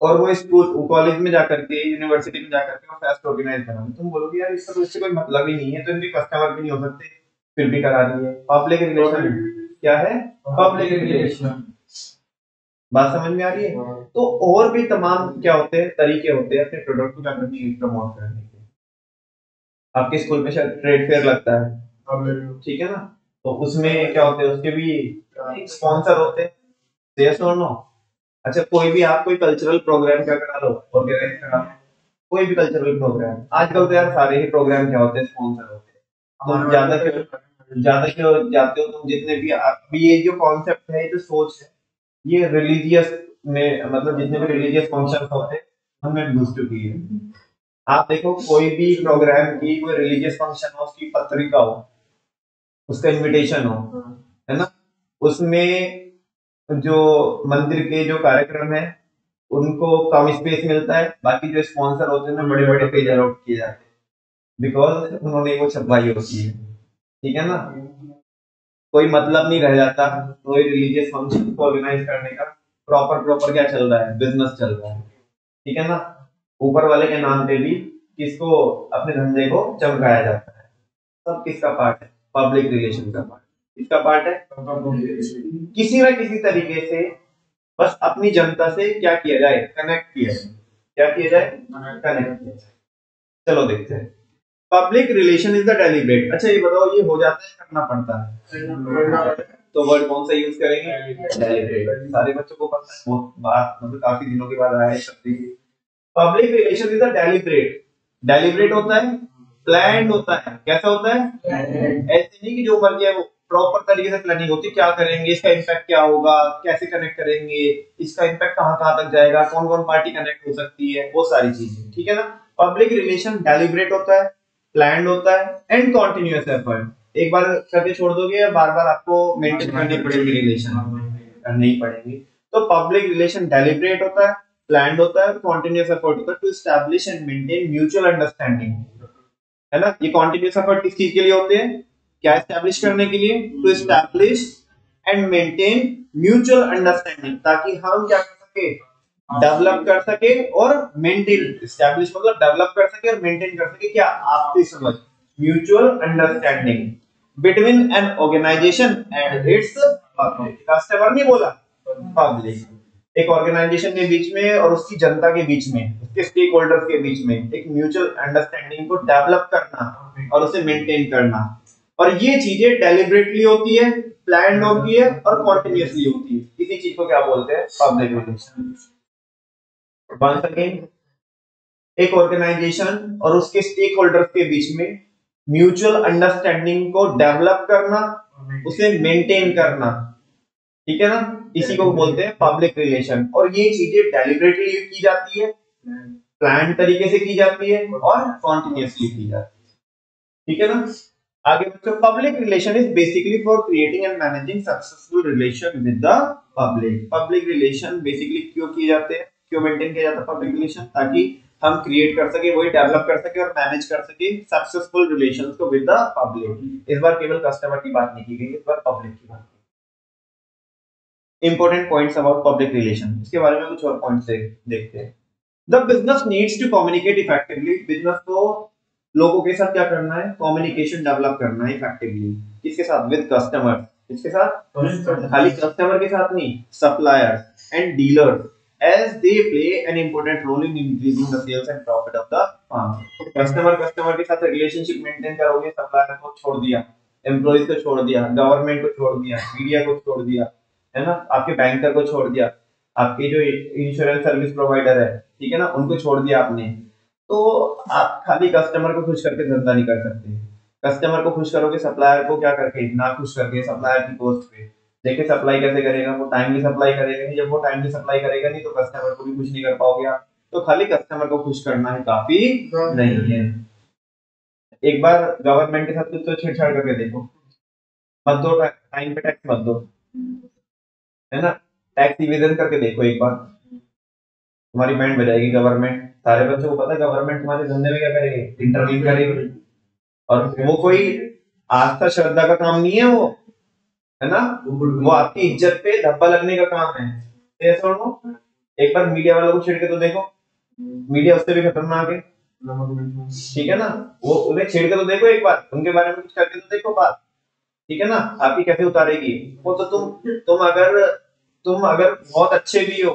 और वो स्कूल कॉलेज में जाकर के, यूनिवर्सिटी में जाकर के वो फेस्ट ऑर्गेनाइज करा रही है। तुम बोलोगे यार इसका तो इससे कोई मतलब ही नहीं है, तो इनके कस्टमर भी नहीं हो सकते, फिर भी करा रही है, पब्लिक रिलेशन। क्या है? Public relation. बात समझ में आ रही है? तो और भी तमाम क्या होते हैं, तरीके होते हैं अपने प्रोडक्ट को क्या करने के, प्रमोट करने के। आपके स्कूल में शायद ट्रेड फेयर लगता है, ठीक है ना, तो उसमें क्या होते हैं, उसके भी स्पॉन्सर होते हैं, यस और नो। अच्छा, कोई भी आप कोई कल्चरल प्रोग्राम क्या करा लो, ऑर्गेनाइज करा लो, कोई भी कल्चरल प्रोग्राम, आजकल तो यार सारे ही प्रोग्राम क्या होते हैं, स्पॉन्सर होते हैं। तुम ज्यादा क्यों जाते हो, तुम जितने भी अभी ये जो कॉन्सेप्ट है, ये जो सोच है, ये रिलीजियस में, मतलब जितने भी रिलीजियस फंक्शन होते हैं उनमें घुस चुकी है। आप देखो कोई भी प्रोग्राम की, कोई रिलीजियस फंक्शन हो, उसकी पत्रिका हो, उसका इनविटेशन हो, है ना, उसमें जो मंदिर के जो कार्यक्रम है उनको कम स्पेस मिलता है, बाकी जो स्पॉन्सर होते हैं ना, बड़े बड़े पेज अलॉट किए जाते हैं, बिकॉज उन्होंने वो छपवाई होती है, ठीक है ना। कोई मतलब नहीं रह जाता कोई रिलीजियस फंक्शन को ऑर्गेनाइज करने का, प्रॉपर प्रॉपर क्या चल रहा है, बिजनेस चल रहा है, ठीक है ना। ऊपर वाले के नाम पे भी किसको, अपने धंधे को चमकाया जाता है। सब किसका पार्ट है? पब्लिक रिलेशन का पार्ट। किसका पार्ट है? किसी ना किसी तरीके से बस अपनी जनता से क्या किया जाए, कनेक्ट किया जाए। क्या किया जाए? कनेक्ट किया जाए। चलो देखते हैं। Public relation is the deliberate. अच्छा ये बताओ, ये हो जाता है, करना पड़ता है? तो वर्ड कौन सा यूज करेंगे? डेलिब्रेट। सारे बच्चों को पता है, बहुत बात मतलब काफी दिनों के बाद आया है शब्द। Public relation is the deliberate. Deliberate होता है, प्लान होता है। कैसा होता है? ऐसे नहीं कि जो मर्जी है वो, प्रॉपर तरीके से प्लानिंग होती है, क्या करेंगे, इसका इम्पैक्ट क्या होगा, कैसे कनेक्ट करेंगे, इसका इम्पैक्ट कहां कहां तक जाएगा, कौन कौन पार्टी कनेक्ट हो सकती है, वो सारी चीजें, ठीक है ना। पब्लिक रिलेशन डेलिब्रेट होता है, प्लान्ड होता है एंड कॉन्टिन्यूअस एफर्ट। एक बार करके छोड़ दोगे या बार बार आपको मेंटेन करनी पड़ेगी रिलेशन? नहीं पड़ेगी। तो पब्लिक रिलेशन डेलिब्रेट होता है, प्लान्ड होता है, कॉन्टिन्यूअस एफर्ट होता है to establish and maintain mutual understanding, है ना। ये कॉन्टिन्यूअस एफर्ट किस चीज के लिए होते हैं? क्या एस्टैब्लिश करने के लिए? To establish and maintain mutual understanding, ताकि हम क्या कर सके, डेवलप कर सके और मेंटेन। एस्टैब्लिश मतलब डेवलप कर सके और मेंटेन कर सके क्या? आपसी समझ, mutual understanding between an organisation and its customer. नहीं बोला पब्लिक, एक ऑर्गेनाइजेशन के बीच में और उसकी जनता के बीच में, उसके स्टेक होल्डर्स के बीच में एक म्यूचुअल अंडरस्टैंडिंग को डेवलप करना और उसे मेंटेन करना। और ये चीजें डेलिबरेटली होती है, प्लान्ड होती है और कॉन्टिन्यूअसली होती है। इसी चीज को क्या बोलते हैं? Public relation. वंस अगेन, एक ऑर्गेनाइजेशन और उसके स्टेक होल्डर्स के बीच में म्यूचुअल अंडरस्टैंडिंग को डेवलप करना, उसे मेंटेन करना, ठीक है ना, इसी को बोलते हैं पब्लिक रिलेशन। और ये चीजें डेलिबरेटली की जाती है, प्लान तरीके से की जाती है और कॉन्टिन्यूअसली की जाती है, ठीक है ना। आगे बच्चों, public relation is basically for creating and managing successful relation with the public. Public relation basically क्यों किए जाते हैं, क्यों मेंटेन किया जाता है पब्लिक रिलेशन? ताकि हम क्रिएट कर सके, वही डेवलप कर सके और मैनेज कर सके सक्सेसफुल रिलेशंस को विद द पब्लिक। इस बार केवल कस्टमर की बात नहीं की गई, इस बार पब्लिक की बात। Important points about public relation, इसके बारे में कुछ और पॉइंट्स देखते हैं। The business needs to communicate effectively. Business को लोगों के साथ क्या करना है? कम्युनिकेशन डेवलप करना है इफेक्टिवली। किसके साथ? With customer. किसके साथ? खाली कस्टमर के साथ नहीं, suppliers and dealers, as they play an important role in increasing the sales and profit of the farm. Customer के साथ रिलेशनशिप मेंटेन करोगे, सप्लायर को छोड़ दिया, एम्प्लॉइज को छोड़ दिया, गवर्नमेंट को छोड़ दिया, मीडिया को छोड़ दिया, है ना, आपके बैंकर को छोड़ दिया, आपके जो इंश्योरेंस सर्विस प्रोवाइडर है, ठीक है ना, उनको छोड़ दिया आपने, तो आप खाली कस्टमर को खुश करके धंधा नहीं कर सकते। कस्टमर को खुश करोगे सप्लायर को क्या करके? ना खुश करके, सप्लायर की कॉस्ट पे। देखिए सप्लाई कैसे करेगा वो? टाइमली सप्लाई करेगा नहीं, जब वो टाइमली सप्लाई करेगा नहीं तो कस्टमर को भी खुश नहीं कर पाओगे आप। तो खाली कस्टमर को खुश करना है काफी नहीं है। एक बार गवर्नमेंट के साथ कुछ तो छेड़छाड़ करके देखो, मत दो टाइम पे टैक्स मत दो, है ना, टैक्स रिवीजन करके देखो एक बार, तुम्हारी बैंड बजाएगी गवर्नमेंट। सारे बच्चों को पता है गवर्नमेंट तुम्हारे धंधे में क्या करेगी? इंटरवीन करेगी। और वो कोई आस्था श्रद्धा का काम नहीं है वो, है ना, वो आपकी इज्जत पे धब्बा लगने का काम है। ऐसा हो, एक बार मीडिया वालों को छिड़ के तो देखो, मीडिया उससे भी खतरनाक है, ठीक है ना, वो उन्हें छिड़ के तो देखो एक बार, उनके बारे में कुछ करके तो देखो बात, ठीक है ना, आपकी कैसे उतारेगी वो तो तुम अगर बहुत अच्छे भी हो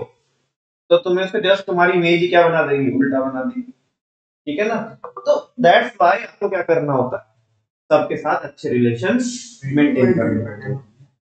तो तुम्हें उसके जस्ट तुम्हारी इमेज ही क्या बना देगी, उल्टा बना देगी, ठीक है ना। तो दैट्स व्हाई आपको क्या करना होता है, सबके साथ अच्छे रिलेशन मेंटेन करने होते हैं।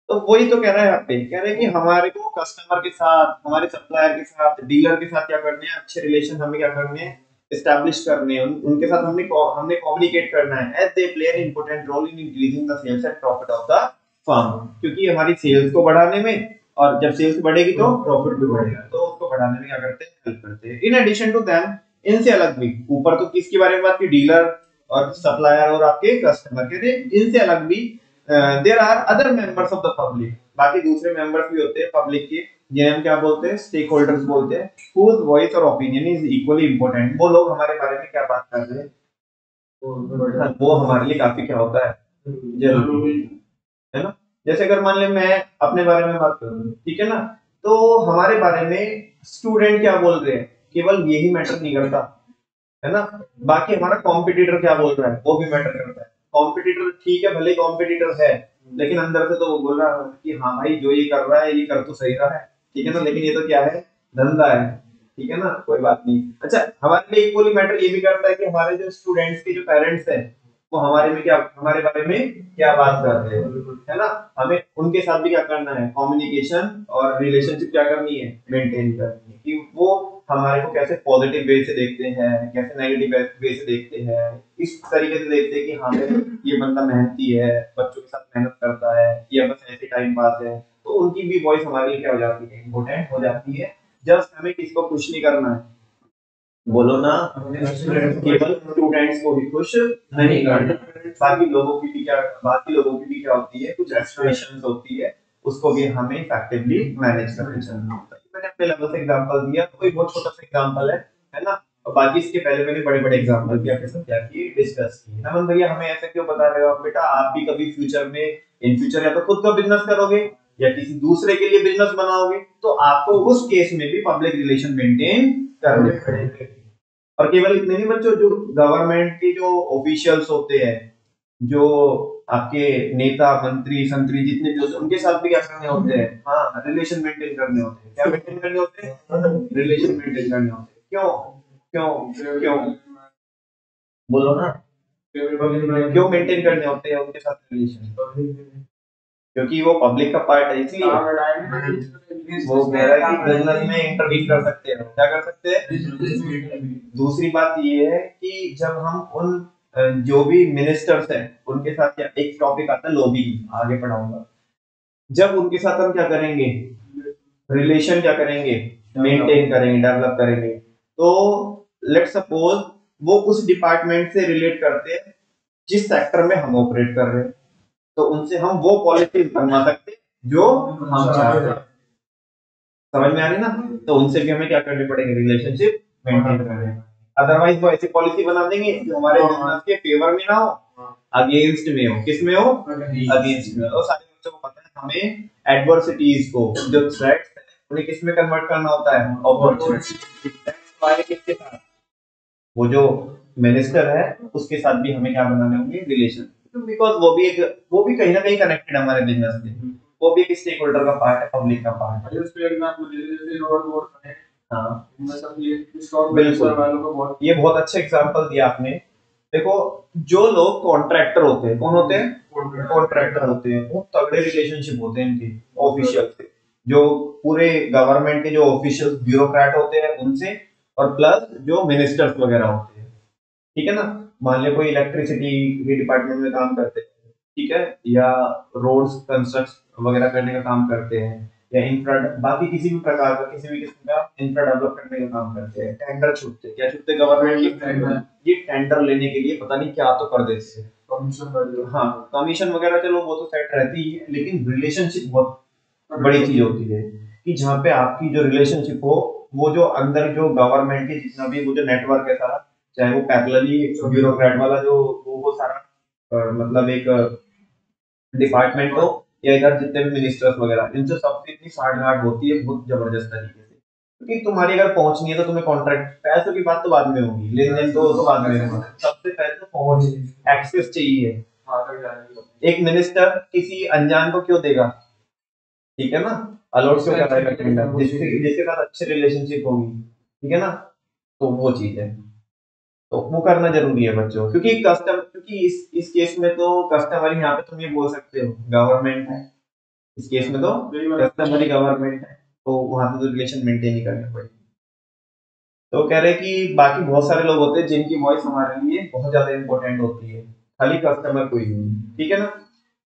तो वही तो कह रहा है, यहाँ पे कह रहे हैं कि हमारे को कस्टमर के साथ, हमारे सप्लायर के साथ, डीलर के साथ क्या करने हैं, अच्छे रिलेशन हमें क्या करने हैं, एस्टैब्लिश करने हैं, उनके साथ हमने कम्युनिकेट करना है, as they play an important role in increasing the sales and profit of the firm, क्योंकि हमारी सेल्स को बढ़ाने में, और जब सेल्स बढ़ेगी तो प्रॉफिट भी बढ़ेगा, तो उसको बढ़ाने में क्या करते हैं, हेल्प करते हैं। इन एडिशन टू दैम, इनसे अलग भी, ऊपर तो किसके बारे में बात की, डीलर और सप्लायर और आपके कस्टमर के थे, इनसे अलग भी there are other members of the public, बाकी दूसरे मेंबर्स भी होते हैं पब्लिक के, जिन्हें हम क्या बोलते हैं, स्टेक होल्डर्स बोलते हैं, whose voice और ओपिनियन इज इक्वली इंपॉर्टेंट। वो लोग हमारे बारे में क्या बात कर रहे हैं, वो हमारे लिए काफी क्या होता है, जरूरी है ना। जैसे अगर मान ले मैं अपने बारे में बात करूं, ठीक है ना, तो हमारे बारे में स्टूडेंट क्या बोल रहे हैं, केवल यही मैटर नहीं करता, है ना, बाकी हमारा कॉम्पिटिटर क्या बोल रहा है वो भी मैटर करता है। कॉम्पिटिटर ठीक है, भले कॉम्पिटिटर है, लेकिन अंदर से तो वो बोल रहा है कि हाँ भाई जो ये कर रहा है ये कर तो सही रहा है, ठीक है ना, लेकिन ये तो क्या है, धंधा है, ठीक है ना, कोई बात नहीं। अच्छा, हमारे लिए इक्वली मैटर ये भी करता है कि हमारे जो स्टूडेंट्स के जो पेरेंट्स हैं वो हमारे बारे में क्या बात कर रहे हैं, है ना, हमें उनके साथ भी क्या करना है, कम्युनिकेशन और रिलेशनशिप क्या करनी है, मेंटेन करनी है, कि वो हमारे को कैसे पॉजिटिव वे से देखते हैं, कैसे नेगेटिव वे से देखते हैं, इस तरीके से देखते हैं कि हाँ भाई ये बंदा मेहनती है, बच्चों के साथ मेहनत करता है, या बस ऐसे टाइम पास है, तो उनकी भी वॉइस हमारे लिए क्या हो जाती है, इम्पोर्टेंट हो जाती है। जस्ट हमें किसको खुश नहीं करना है, बोलो ना, केवल स्टूडेंट्स को ही खुश नहीं करना, बाकी लोगों की भी क्या होती है, कुछ एस्पिरेशंस होती है, उसको भी हमें इफेक्टिवली मैनेज करके चलना होता है। मैंने अपने लेवल से एग्जांपल दिया, कोई बहुत छोटा सा एग्जांपल है ना, और बाकी इसके पहले मैंने बड़े बड़े एग्जांपल भी आपके साथ क्या किए, डिस्कस किए। नमन भैया हमें ऐसे क्यों बता रहे हो आप, बेटा आप भी कभी फ्यूचर में, इन फ्यूचर या तो खुद का बिजनेस करोगे या किसी दूसरे के लिए बिजनेस बनाओगे, तो आपको उस केस में भी पब्लिक रिलेशन मेंटेन करने पड़ेंगे। और केवल इतने नहीं बच्चों, जो गवर्नमेंट के जो ऑफिशियल्स होते हैं, जो आपके नेता मंत्री संतरी जितने भी होते हैं, उनके साथ भी क्या करने होते हैं, हाँ रिलेशन मेंटेन करने होते हैं। क्या मेंटेन करने होते हैं, रिलेशन मेंटेन करने होते हैं। क्यों क्यों क्यों, बोलो ना, क्यों मेंटेन करने होते हैं उनके साथ रिलेशन, क्योंकि वो पब्लिक का पार्ट है, इसलिए वो कह रहा है कि बिजनेस में इंटरवीन कर सकते हैं, क्या कर सकते हैं। दूसरी बात ये है कि जब हम उन जो भी मिनिस्टर्स हैं उनके साथ, क्या एक टॉपिक आता है लॉबिंग, आगे पढ़ाऊंगा, जब उनके साथ हम क्या करेंगे, रिलेशन क्या करेंगे, मेंटेन करेंगे, डेवलप करेंगे, तो लेट्स सपोज वो उस डिपार्टमेंट से रिलेट करते हैं जिस सेक्टर में हम ऑपरेट कर रहे हैं, तो उनसे हम वो पॉलिसीज बनवा सकते हैं जो हम चाहते हैं। समझ में आ रही ना, तो उनसे भी हमें क्या करने पड़ेंगे, रिलेशनशिप मेंटेन करने। अदरवाइज वो ऐसी पॉलिसी बना देंगे जो हमारे बिजनेस के फेवर में ना हो, अगेंस्ट में हो, किस में हो, अगेंस्ट में। और सारे बच्चों को पता है हमें एडवर्सिटीज को, जो थ्रेट्स हैं उन्हें किस में कन्वर्ट करना होता है, अपॉर्चुनिटी। दैट्स व्हाई किसके साथ, वो जो मिनिस्टर है उसके साथ भी हमें क्या बनाने होंगे, रिलेशन, बिकॉज वो भी कहीं ना कहीं कनेक्टेड है हमारे बिजनेस से, वो भी एक स्टेक होल्डर का पार्ट है, पब्लिक का पार्ट है। हाँ बिल्कुल, ये बहुत अच्छा एग्जांपल दिया आपने। देखो, जो लोग कॉन्ट्रैक्टर होते हैं, कौन होते हैं, कॉन्ट्रैक्टर होते हैं, वो तगड़े रिलेशनशिप होते हैं इनके ऑफिशियल से, जो पूरे गवर्नमेंट के जो ऑफिशियल ब्यूरोक्रेट होते हैं उनसे, और प्लस जो मिनिस्टर्स वगैरह होते हैं, ठीक है ना। मान लो कोई इलेक्ट्रिसिटी के डिपार्टमेंट में काम करते हैं, ठीक है, या रोड्स कंस्ट्रक्ट वगैरह करने का काम करते हैं, या इंफ्रा, बाकी किसी भी प्रकार का, किसी भी किस्म का इंफ्रा डेवलप करने का काम करते हैं, टेंडर छूटते हैं, क्या छूटते हैं, गवर्नमेंट की ये टेंडर लेने के लिए पता नहीं क्या तो कर देते हैं, कमीशन। हाँ कमीशन वगैरह चलो वो तो सेट रहती ही है, लेकिन रिलेशनशिप बहुत बड़ी चीज होती है, कि जहाँ पे आपकी जो रिलेशनशिप हो, वो जो अंदर जो गवर्नमेंट के जितना भी वो जो नेटवर्क है सारा, चाहे वो पैरेलली ब्यूरोक्रेट वाला जो वो सारा मतलब एक डिपार्टमेंट हो, या इधर जितने भी मिनिस्टर्स वगैरह, इनसे सबसे इतनी साठगांठ होती है बहुत जबरदस्त तरीके से, क्योंकि तुम्हारी अगर पहुंच नहीं है तो तुम्हें कॉन्ट्रैक्ट, पैसों की बात तो बाद में होगी, लेन देन तो बाद में होगा, सबसे पहले तो पहुंच, एक्सेस चाहिए, एक मिनिस्टर किसी अनजान को क्यों देगा, ठीक है ना, अलॉट क्यों कराएगा टेंडर, जिसके जिसके साथ अच्छे रिलेशनशिप होगी, ठीक है ना, तो वो चीज है, तो वो करना जरूरी है बच्चों, क्योंकि इस केस में तो कस्टमर, यहाँ पे तुम ये बोल सकते हो गवर्नमेंट है, इस केस में तो कस्टमर ही गवर्नमेंट है, तो वहां से तो रिलेशन मेंटेन ही करने पड़ेगी। तो कह रहे कि बाकी बहुत सारे लोग होते हैं जिनकी वॉइस हमारे लिए बहुत ज्यादा इंपॉर्टेंट होती है, खाली कस्टमर कोई नहीं, ठीक है ना।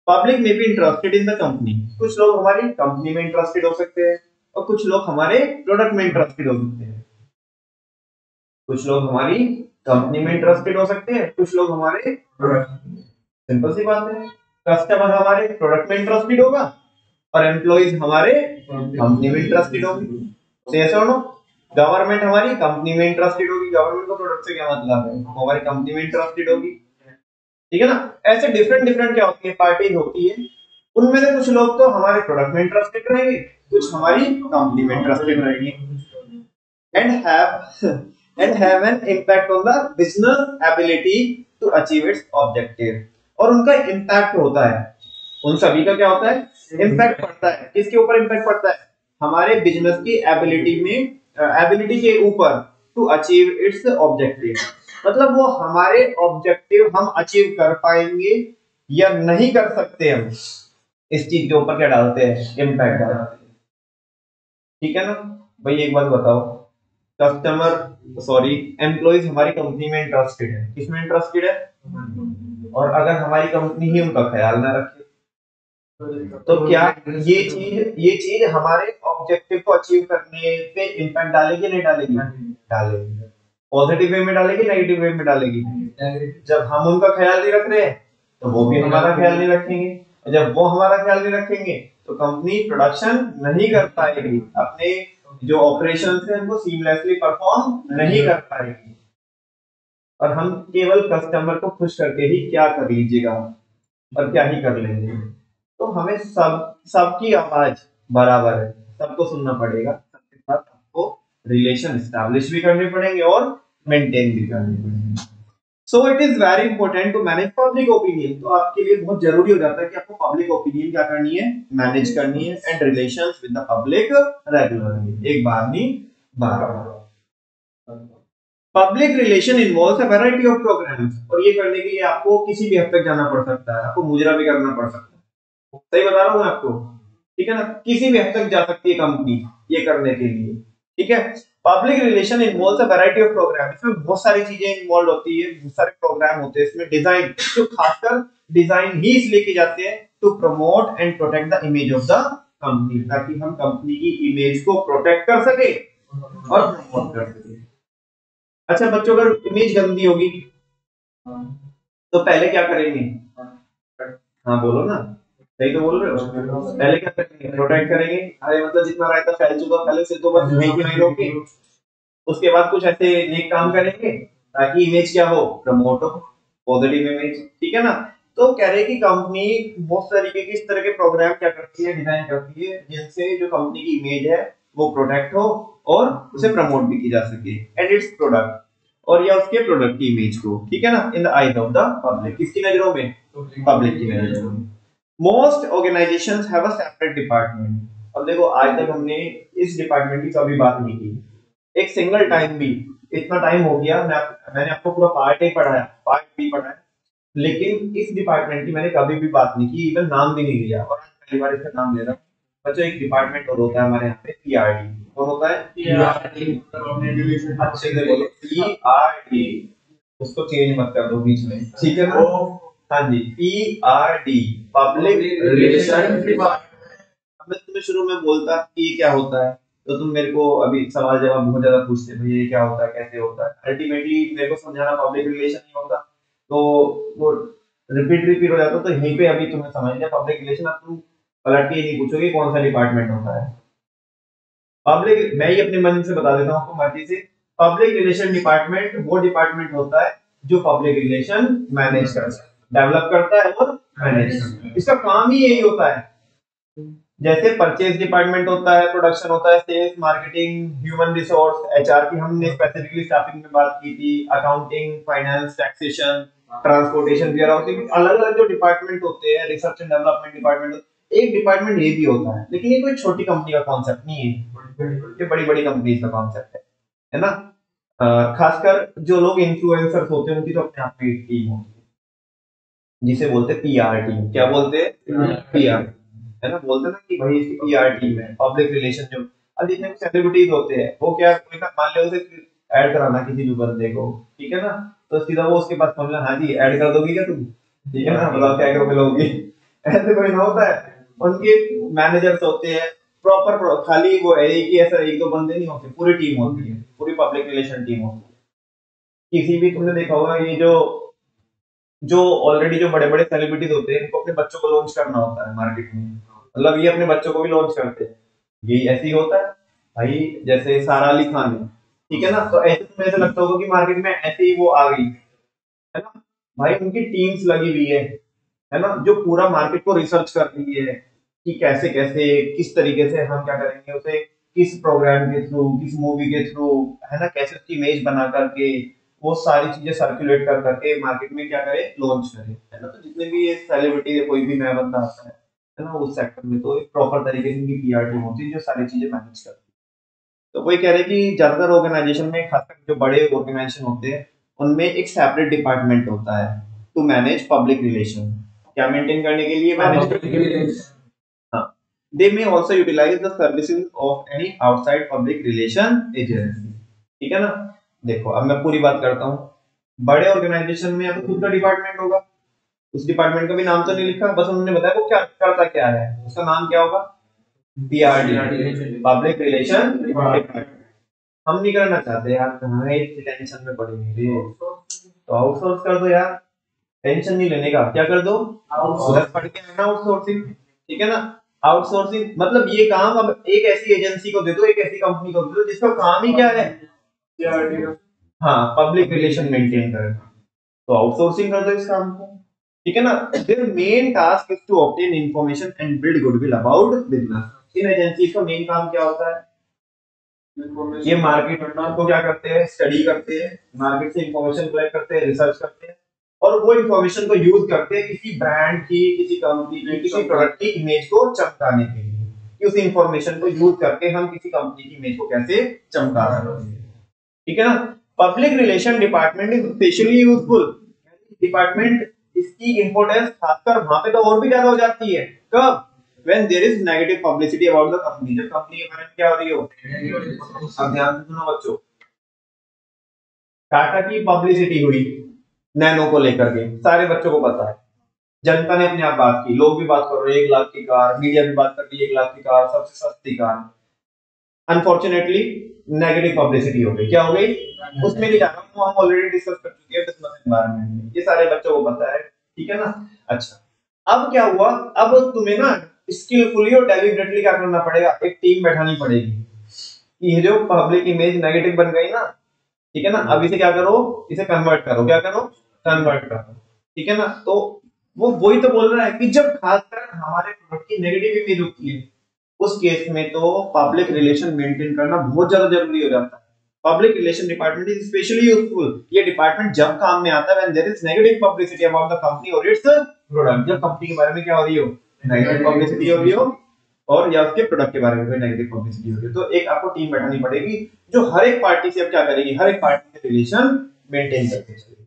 पब्लिक में भी इंटरेस्टेड इन द कंपनी, कुछ लोग हमारी कंपनी में इंटरेस्टेड हो सकते हैं और कुछ लोग हमारे प्रोडक्ट में इंटरेस्टेड हो सकते हैं, कुछ लोग हमारी कंपनी में इंटरेस्टेड हो सकते हैं, कुछ लोग हमारे प्रोडक्ट, सिंपल सी बात है, कस्टमर हमारे प्रोडक्ट में इंटरेस्टेड होगा और एम्प्लॉइज हमारे कंपनी में इंटरेस्टेड होंगे, तो ऐसा हो ना, गवर्नमेंट हमारी कंपनी में इंटरेस्टेड होगी, गवर्नमेंट को प्रोडक्ट से क्या मतलब है, वो हमारी कंपनी में इंटरेस्टेड होगी, ठीक है ना। ऐसे डिफरेंट डिफरेंट क्या होती है, पार्टीज होती है, उनमें से कुछ लोग तो हमारे प्रोडक्ट में इंटरेस्टेड रहेंगे, कुछ हमारी कंपनी में इंटरेस्टेड रहेंगे, and have an impact on the business ability to achieve its objective, और उनका इम्पैक्ट होता है, उन सभी का क्या होता है, इम्पैक्ट पड़ता है, किसके ऊपर इम्पैक्ट पड़ता है, हमारे बिजनेस की एबिलिटी में, एबिलिटी के ऊपर, टू अचीव इट्स ऑब्जेक्टिव, मतलब वो हमारे ऑब्जेक्टिव हम अचीव कर पाएंगे या नहीं कर सकते, हम इस चीज के ऊपर क्या डालते हैं, इम्पैक्ट डालते हैं, ठीक है ना। भाई एक बात बताओ, कस्टमर, सॉरी, एम्प्लॉइज हमारी कंपनी में इंटरेस्टेड है, किसमें इंटरेस्टेड है, और अगर हमारी कंपनी ही उनका ख्याल ना रखे, तो क्या ये चीज हमारे ऑब्जेक्टिव को अचीव करने पे इम्पैक्ट डालेगी नहीं डालेगी, डालेगी, पॉजिटिव वे में डालेगी, नेगेटिव वे में डालेगी, जब हम उनका ख्याल नहीं रख रहे हैं तो वो भी हमारा ख्याल नहीं रखेंगे, जब वो हमारा ख्याल नहीं रखेंगे तो कंपनी प्रोडक्शन नहीं कर पाएगी, अपने जो ऑपरेशंस है उनको सीमलेसली परफॉर्म नहीं कर पाएगी, और हम केवल कस्टमर को खुश करके ही क्या कर लीजिएगा और क्या ही कर लेंगे, तो हमें सबकी आवाज बराबर है, सबको सुनना पड़ेगा, सबके साथ आपको रिलेशन एस्टैब्लिश भी करने पड़ेंगे और मेंटेन भी करने पड़ेंगे। So it is very important to manage public opinion, तो आपके लिए बहुत जरूरी हो जाता है कि आपको पब्लिक ओपिनियन क्या करनी है, मैनेज करनी है, and relations with the public regularly, एक बार नहीं बार बार। Public relation involves a variety of programmes, और ये करने के लिए आपको किसी भी हद तक जाना पड़ सकता है, आपको मुजरा भी करना पड़ सकता है, सही बता रहा हूँ मैं आपको, ठीक है ना, किसी भी हद तक जा सकती है कंपनी ये करने के लिए, ठीक है। Public relation involves a variety of programme, इसमें बहुत सारी चीजें इन्वॉल्व होती है, बहुत सारे प्रोग्राम होते हैं इसमें, डिजाइन, जो खासकर डिजाइन ही इसलिए किए जाते हैं to promote and protect the image of the company, ताकि हम कंपनी की इमेज को प्रोटेक्ट कर सके और प्रमोट कर सके। अच्छा बच्चों, अगर इमेज गंदी होगी तो पहले क्या करेंगे, हाँ बोलो ना, सही तो बोल रहे हो, पहले क्या करेंगे, प्रोटेक्ट करेंगे, अरे मतलब जितना रायता फैल चुका पहले से, तो बस वहीं की वहीं रोके, उसके बाद कुछ ऐसे नेक काम करेंगे ताकि इमेज क्या हो, प्रमोट हो, पॉजिटिव इमेज, ठीक है ना। तो कह रहे हैं कि कंपनी बहुत तरीके के इस तरह के प्रोग्राम क्या करती है, डिजाइन करती है, जिनसे जो कंपनी की इमेज है वो प्रोटेक्ट हो और उसे प्रमोट भी की जा सके, एंड इट्स प्रोडक्ट, और या उसके प्रोडक्ट की इमेज को, ठीक है ना, in the eyes of the public, किसकी नजरों में, पब्लिक की नजरों में। Most organisations have a separate department, अब देखो आज तक हमने इस डिपार्टमेंट की कभी बात नहीं की, एक सिंगल टाइम भी, इतना टाइम हो गया, मैंने आपको पूरा पार्ट ही पढ़ाया, पार्ट भी पढ़ाया, लेकिन इस डिपार्टमेंट की मैंने कभी भी बात नहीं की, इवन नाम भी नहीं लिया, और आज पहली बार इसका नाम ले रहा हूँ बच्चों। एक डिपार्टमेंट और होता है हमारे यहाँ पे, पीआरडी, कौन होता है, पीआरडी, अच्छे से बोलो, पीआरडी, उसको चेंज मत कर दो बीच में, ठीक है ना, हाँ जी, पीआरडी, पब्लिक रिलेशन डिपार्टमेंट। अब मैं तुम्हें शुरू में बोलता कि ये क्या होता है, तो तुम मेरे को अभी सवाल जवाब बहुत ज्यादा पूछते, भैया ये क्या होता है, कैसे होता है, अल्टीमेटली मेरे को समझाना पब्लिक रिलेशन ही होता, तो वो रिपीट हो जाता, तो यहीं पे अभी तुम्हें समझ लिया पब्लिक रिलेशन, अब तुम पलट के नहीं पूछोगे कौन सा डिपार्टमेंट होता है पब्लिक, मैं ही अपने मन से बता देता हूँ आपको मर्जी से, पब्लिक रिलेशन डिपार्टमेंट वो डिपार्टमेंट होता है जो पब्लिक रिलेशन मैनेज करता है, डेवलप करता है और मैनेज करता है, इसका काम ही यही होता है। जैसे परचेज डिपार्टमेंट होता है, प्रोडक्शन होता है, sales, marketing, human resource, HR की हमने स्पेसिफिकली स्टाफिंग में बात की थी, accounting, finance, taxation, transportation warehousing, अलग अलग जो डिपार्टमेंट होते हैं, रिसर्च एंड डेवलपमेंट डिपार्टमेंट, एक डिपार्टमेंट ये भी होता है, लेकिन ये कोई छोटी कंपनी का कॉन्सेप्ट नहीं है, ये बड़ी बड़ी कंपनीज का कॉन्सेप्ट है ना। खासकर जो लोग इन्फ्लुएंसर्स होते हैं उनकी तो अपने आप में एक टीम होती है, जिसे बोलते हैं पीआर टीम। क्या बोलते हैं? पीआर, है ना। बोलते हैं ना कि भाई इसकी पीआर टीम है, पब्लिक रिलेशन। जो अब जितने सेलिब्रिटीज होते हैं वो क्या, कोई ना मान लो उसे ऐड कराना किसी भी बंदे को, ठीक है ना, तो सीधा वो उसके पास पहुंचना, हाँ जी ऐड कर दोगी क्या तुम, ठीक है ना, बताओ क्या करोगे लोगी। ऐसे कोई ना होता है, उनके मैनेजर्स होते हैं प्रॉपर, खाली वो है कि ऐसा एक दो बंदे नहीं होते, पूरी टीम होती है, पूरी पब्लिक रिलेशन टीम होती है। किसी भी तुमने देखा होगा ये जो जो ऑलरेडी जो बड़े बड़े सेलिब्रिटीज होते हैं इनको अपने बच्चों को लॉन्च करना होता है मार्केट में, मतलब ये अपने बच्चों को भी लॉन्च करते हैं, ये ऐसे ही होता है भाई। जैसे सारा अली खान है, ठीक है ना, तो ऐसे तुम्हें ऐसा लगता होगा कि मार्केट में ऐसे ही वो आ गई, है ना। भाई उनकी टीम्स लगी हुई है ना, जो पूरा मार्केट को रिसर्च कर रही है कि कैसे कैसे किस तरीके से हम क्या करेंगे उसे, किस प्रोग्राम के थ्रू, किस मूवी के थ्रू, है ना, कैसे उसकी इमेज बना करके वो सारी चीजें सर्कुलेट कर करके मार्केट में क्या करे, लॉन्च करे, है ना। तो जितने भी ये सेलिब्रिटी है, कोई भी नया बंदा आता है ना उस सेक्टर में, तो एक प्रॉपर तरीके से इनकी पीआर टीम होती है जो सारी चीजें मैनेज करती है। तो वही कह रहे हैं कि ज्यादातर ऑर्गेनाइजेशन में, खासकर जो बड़े ऑर्गेनाइजेशन होते हैं उनमें एक सेपरेट डिपार्टमेंट होता है टू मैनेज पब्लिक रिलेशन, क्या मेंटेन करने के लिए, मैनेज करने के लिए। हाँ, they may also utilise the services of any outside public relation agency, ठीक है ना। देखो अब मैं पूरी बात करता हूँ। बड़े ऑर्गेनाइजेशन में या तो खुद का डिपार्टमेंट होगा, उस डिपार्टमेंट का भी नाम तो नहीं लिखा, बस उन्होंने बताया वो क्या करता क्या है, उसका नाम क्या होगा, पीआरडी, पब्लिक रिलेशन डिपार्टमेंट। हम नहीं करना चाहते यार, कहाँ इतनी टेंशन में पड़े मेरे, तो आउटसोर्स कर दो यार, टेंशन नहीं लेने का, क्या कर दो, उधर पढ़ के आना आउटसोर्सिंग, ठीक है ना। आउटसोर्सिंग मतलब ये काम अब एक ऐसी एजेंसी को दे दो, एक ऐसी कंपनी को दे दो जिसका काम ही क्या है, हाँ पब्लिक रिलेशन मेंटेन करना, तो आउटसोर्सिंग कर दो इस काम को, ठीक है ना। Their main task is to obtain information and build goodwill about business. इन एजेंसीज का मेन काम क्या होता है, ये मार्केट को क्या करते हैं, स्टडी करते हैं, मार्केट से इंफॉर्मेशन कलेक्ट करते हैं, रिसर्च करते हैं, और वो इंफॉर्मेशन को यूज करते हैं किसी ब्रांड की, किसी कंपनी की, किसी प्रोडक्ट की इमेज को चमकाने के लिए, कि उस इंफॉर्मेशन को यूज करके हम किसी कंपनी की इमेज को कैसे चमका सकते हैं, ठीक है ना। Public relation department is specially useful, department इसकी इंपोर्टेंस खासकर वहां पे तो और भी ज्यादा हो जाती है, कब, when there is negative publicity about the company, जब कंपनी के बारे में क्या हो रही हो। अब ध्यान से सुनो बच्चों, टाटा की पब्लिसिटी हुई नैनो को लेकर के, सारे बच्चों को पता है, जनता ने अपने आप बात की, लोग भी बात कर रहे हैं, 1 लाख की कार, मीडिया भी बात कर रही है, 1 लाख की कार सबसे सस्ती कार। अनफॉर्चुनेटली नेगेटिव पब्लिसिटी हो गई, क्या हो गई, उसमें नहीं जा रहा हूं, हम ऑलरेडी डिस्कस कर चुके हैं बिजनेस एनवायरनमेंट में, ये सारे बच्चों को पता है, ठीक है ना। अच्छा अब क्या हुआ, अब तुम्हें ना स्किलफुली और डेलिबरेटली क्या करना पड़ेगा, एक टीम बैठानी पड़ेगी, ये जो पब्लिक इमेज नेगेटिव बन गई ना, ठीक है ना, अब इसे क्या करो, इसे कन्वर्ट करो, क्या करो, कन्वर्ट करो, ठीक है ना। तो वो वही तो बोल रहा है कि जब खासकर हमारे प्रोडक्ट की नेगेटिव इमेज होती है उस केस में तो पब्लिक रिलेशन मेंटेन करना बहुत ज्यादा जरूरी हो जाता है। Public relation department is specially useful, ये डिपार्टमेंट जब काम में आता है when there is negative publicity about the company और इट्स प्रोडक्ट, जब कंपनी के बारे में क्या हो रही हो, नेगेटिव पब्लिसिटी हो रही हो, और या उसके प्रोडक्ट के बारे में कोई नेगेटिव पब्लिसिटी हो रही है, तो एक आपको टीम बैठानी पड़ेगी जो हर एक पार्टी से अब क्या करेगी, हर एक पार्टी से रिलेशन मेंटेन करके चलेगी।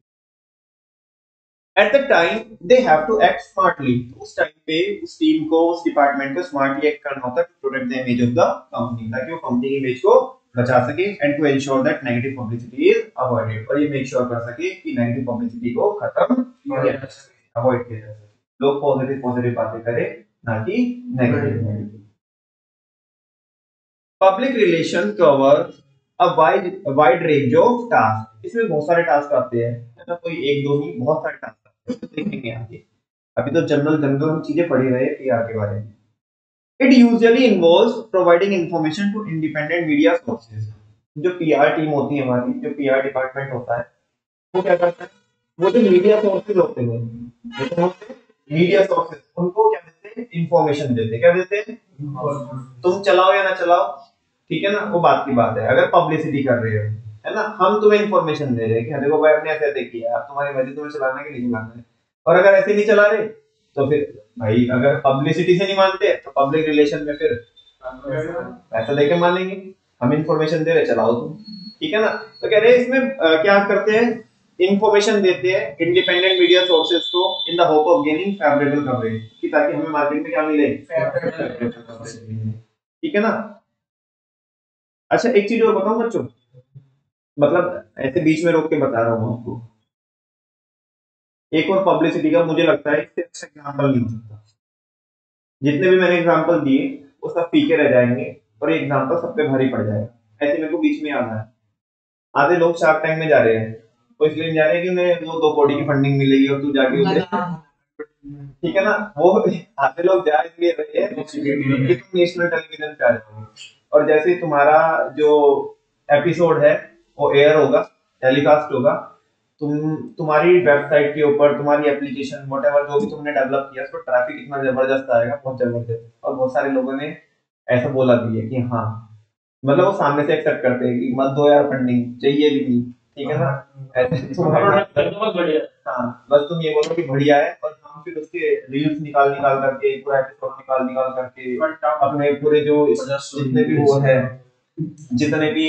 At the time they have to act smartly, उस टाइम पे उस टीम को, उस डिपार्टमेंट को स्मार्टली एक्ट करना होता है to protect the image of the company, ताकि वो कंपनी की इमेज को बचा सके, and to ensure that negative publicity is avoided, और ये मेक श्योर कर सके कि नेगेटिव पब्लिसिटी को खत्म किया जा सके, अवॉइड किया जा सके, लोग पॉजिटिव पॉजिटिव बातें करें ना कि negative negative. Public relation cover a wide range of task, इसमें बहुत सारे टास्क आते हैं, है ना, कोई एक दो नहीं, बहुत सारे टास्क आते हैं, देखेंगे आगे। अभी तो जनरल जनरल हम चीजें पढ़ी रहे हैं पीआर के बारे में। It usually involves providing information to independent media sources, जो पीआर टीम होती है हमारी, जो पीआर डिपार्टमेंट होता है, वो क्या करता है, वो जो मीडिया सोर्सेज होते हैं, मीडिया सोर्सेज, उनको क्या देते हैं, इंफॉर्मेशन देते हैं, क्या देते हैं, तुम चलाओ या ना चलाओ, ठीक है ना, वो बात की बात है, अगर पब्लिसिटी कर रहे हो, है ना, हम तुम्हें इन्फॉर्मेशन दे रहे हैं कि देखो भाई हमने ऐसे ऐसे किया, अब तुम्हारी मर्जी, तुम्हें चलाना है कि नहीं चलाना है। और अगर ऐसे नहीं चला रहे तो फिर भाई अगर पब्लिसिटी से नहीं मानते तो पब्लिक रिलेशन में फिर पैसा देके मानेंगे, हम इन्फॉर्मेशन दे रहे चलाओ तुम, ठीक है ना। तो कह रहे हैं इसमें क्या करते हैं, इंफॉर्मेशन देते हैं इंडिपेंडेंट मीडिया सोर्सेज को in the hope of gaining favourable coverage, कि ताकि हमें मार्केट में क्या मिले, फेवरेबल कवरेज मिले, ठीक है ना। अच्छा एक चीज और बताऊं बच्चों, मतलब ऐसे बीच में रोक के बता रहा हूँ आपको, एक और पब्लिसिटी का मुझे लगता है इससे अच्छा एग्जाम्पल नहीं हो सकता। जितने भी मैंने एग्जाम्पल दिए वो सब फीके रह जाएंगे और ये एग्जाम्पल सब पे भारी पड़ जाएगा। ऐसे मेरे को बीच में याद आया, आधे लोग शार्क टैंक में जा रहे हैं, वो इसलिए नहीं जा रहे कि उन्हें वो 2 कोटी की फंडिंग मिलेगी और तू जाके उसे ठीक है ना, वो आधे लोग जा इसलिए रहे हैं कि तुम नेशनल टेलीविजन पे आ जाओगे, और जैसे ही तुम्हारा जो एपिसोड है वो एयर होगा, टेलीकास्ट होगा, तुम्हारी वेबसाइट के ऊपर, तुम्हारी एप्लीकेशन व्हाटएवर जो भी तुमने डेवलप किया, उसको ट्रैफिक इतना जबरदस्त आएगा, बहुत जबरदस्त, और बहुत सारे लोगों ने ऐसा बोला भी है कि हाँ, मतलब वो सामने से एक्सेप्ट करते हैं कि मत दो यार फंडिंग, चाहिए भी नहीं, ठीक है ना, ऐसे तुम्हारा बहुत बढ़िया, हाँ बस तुम ये बोलो कि बढ़िया है, और हम फिर उसके रील्स निकाल निकाल करके, पूरा एपिसोड निकाल निकाल करके अपने पूरे जो जितने भी वो है, जितने भी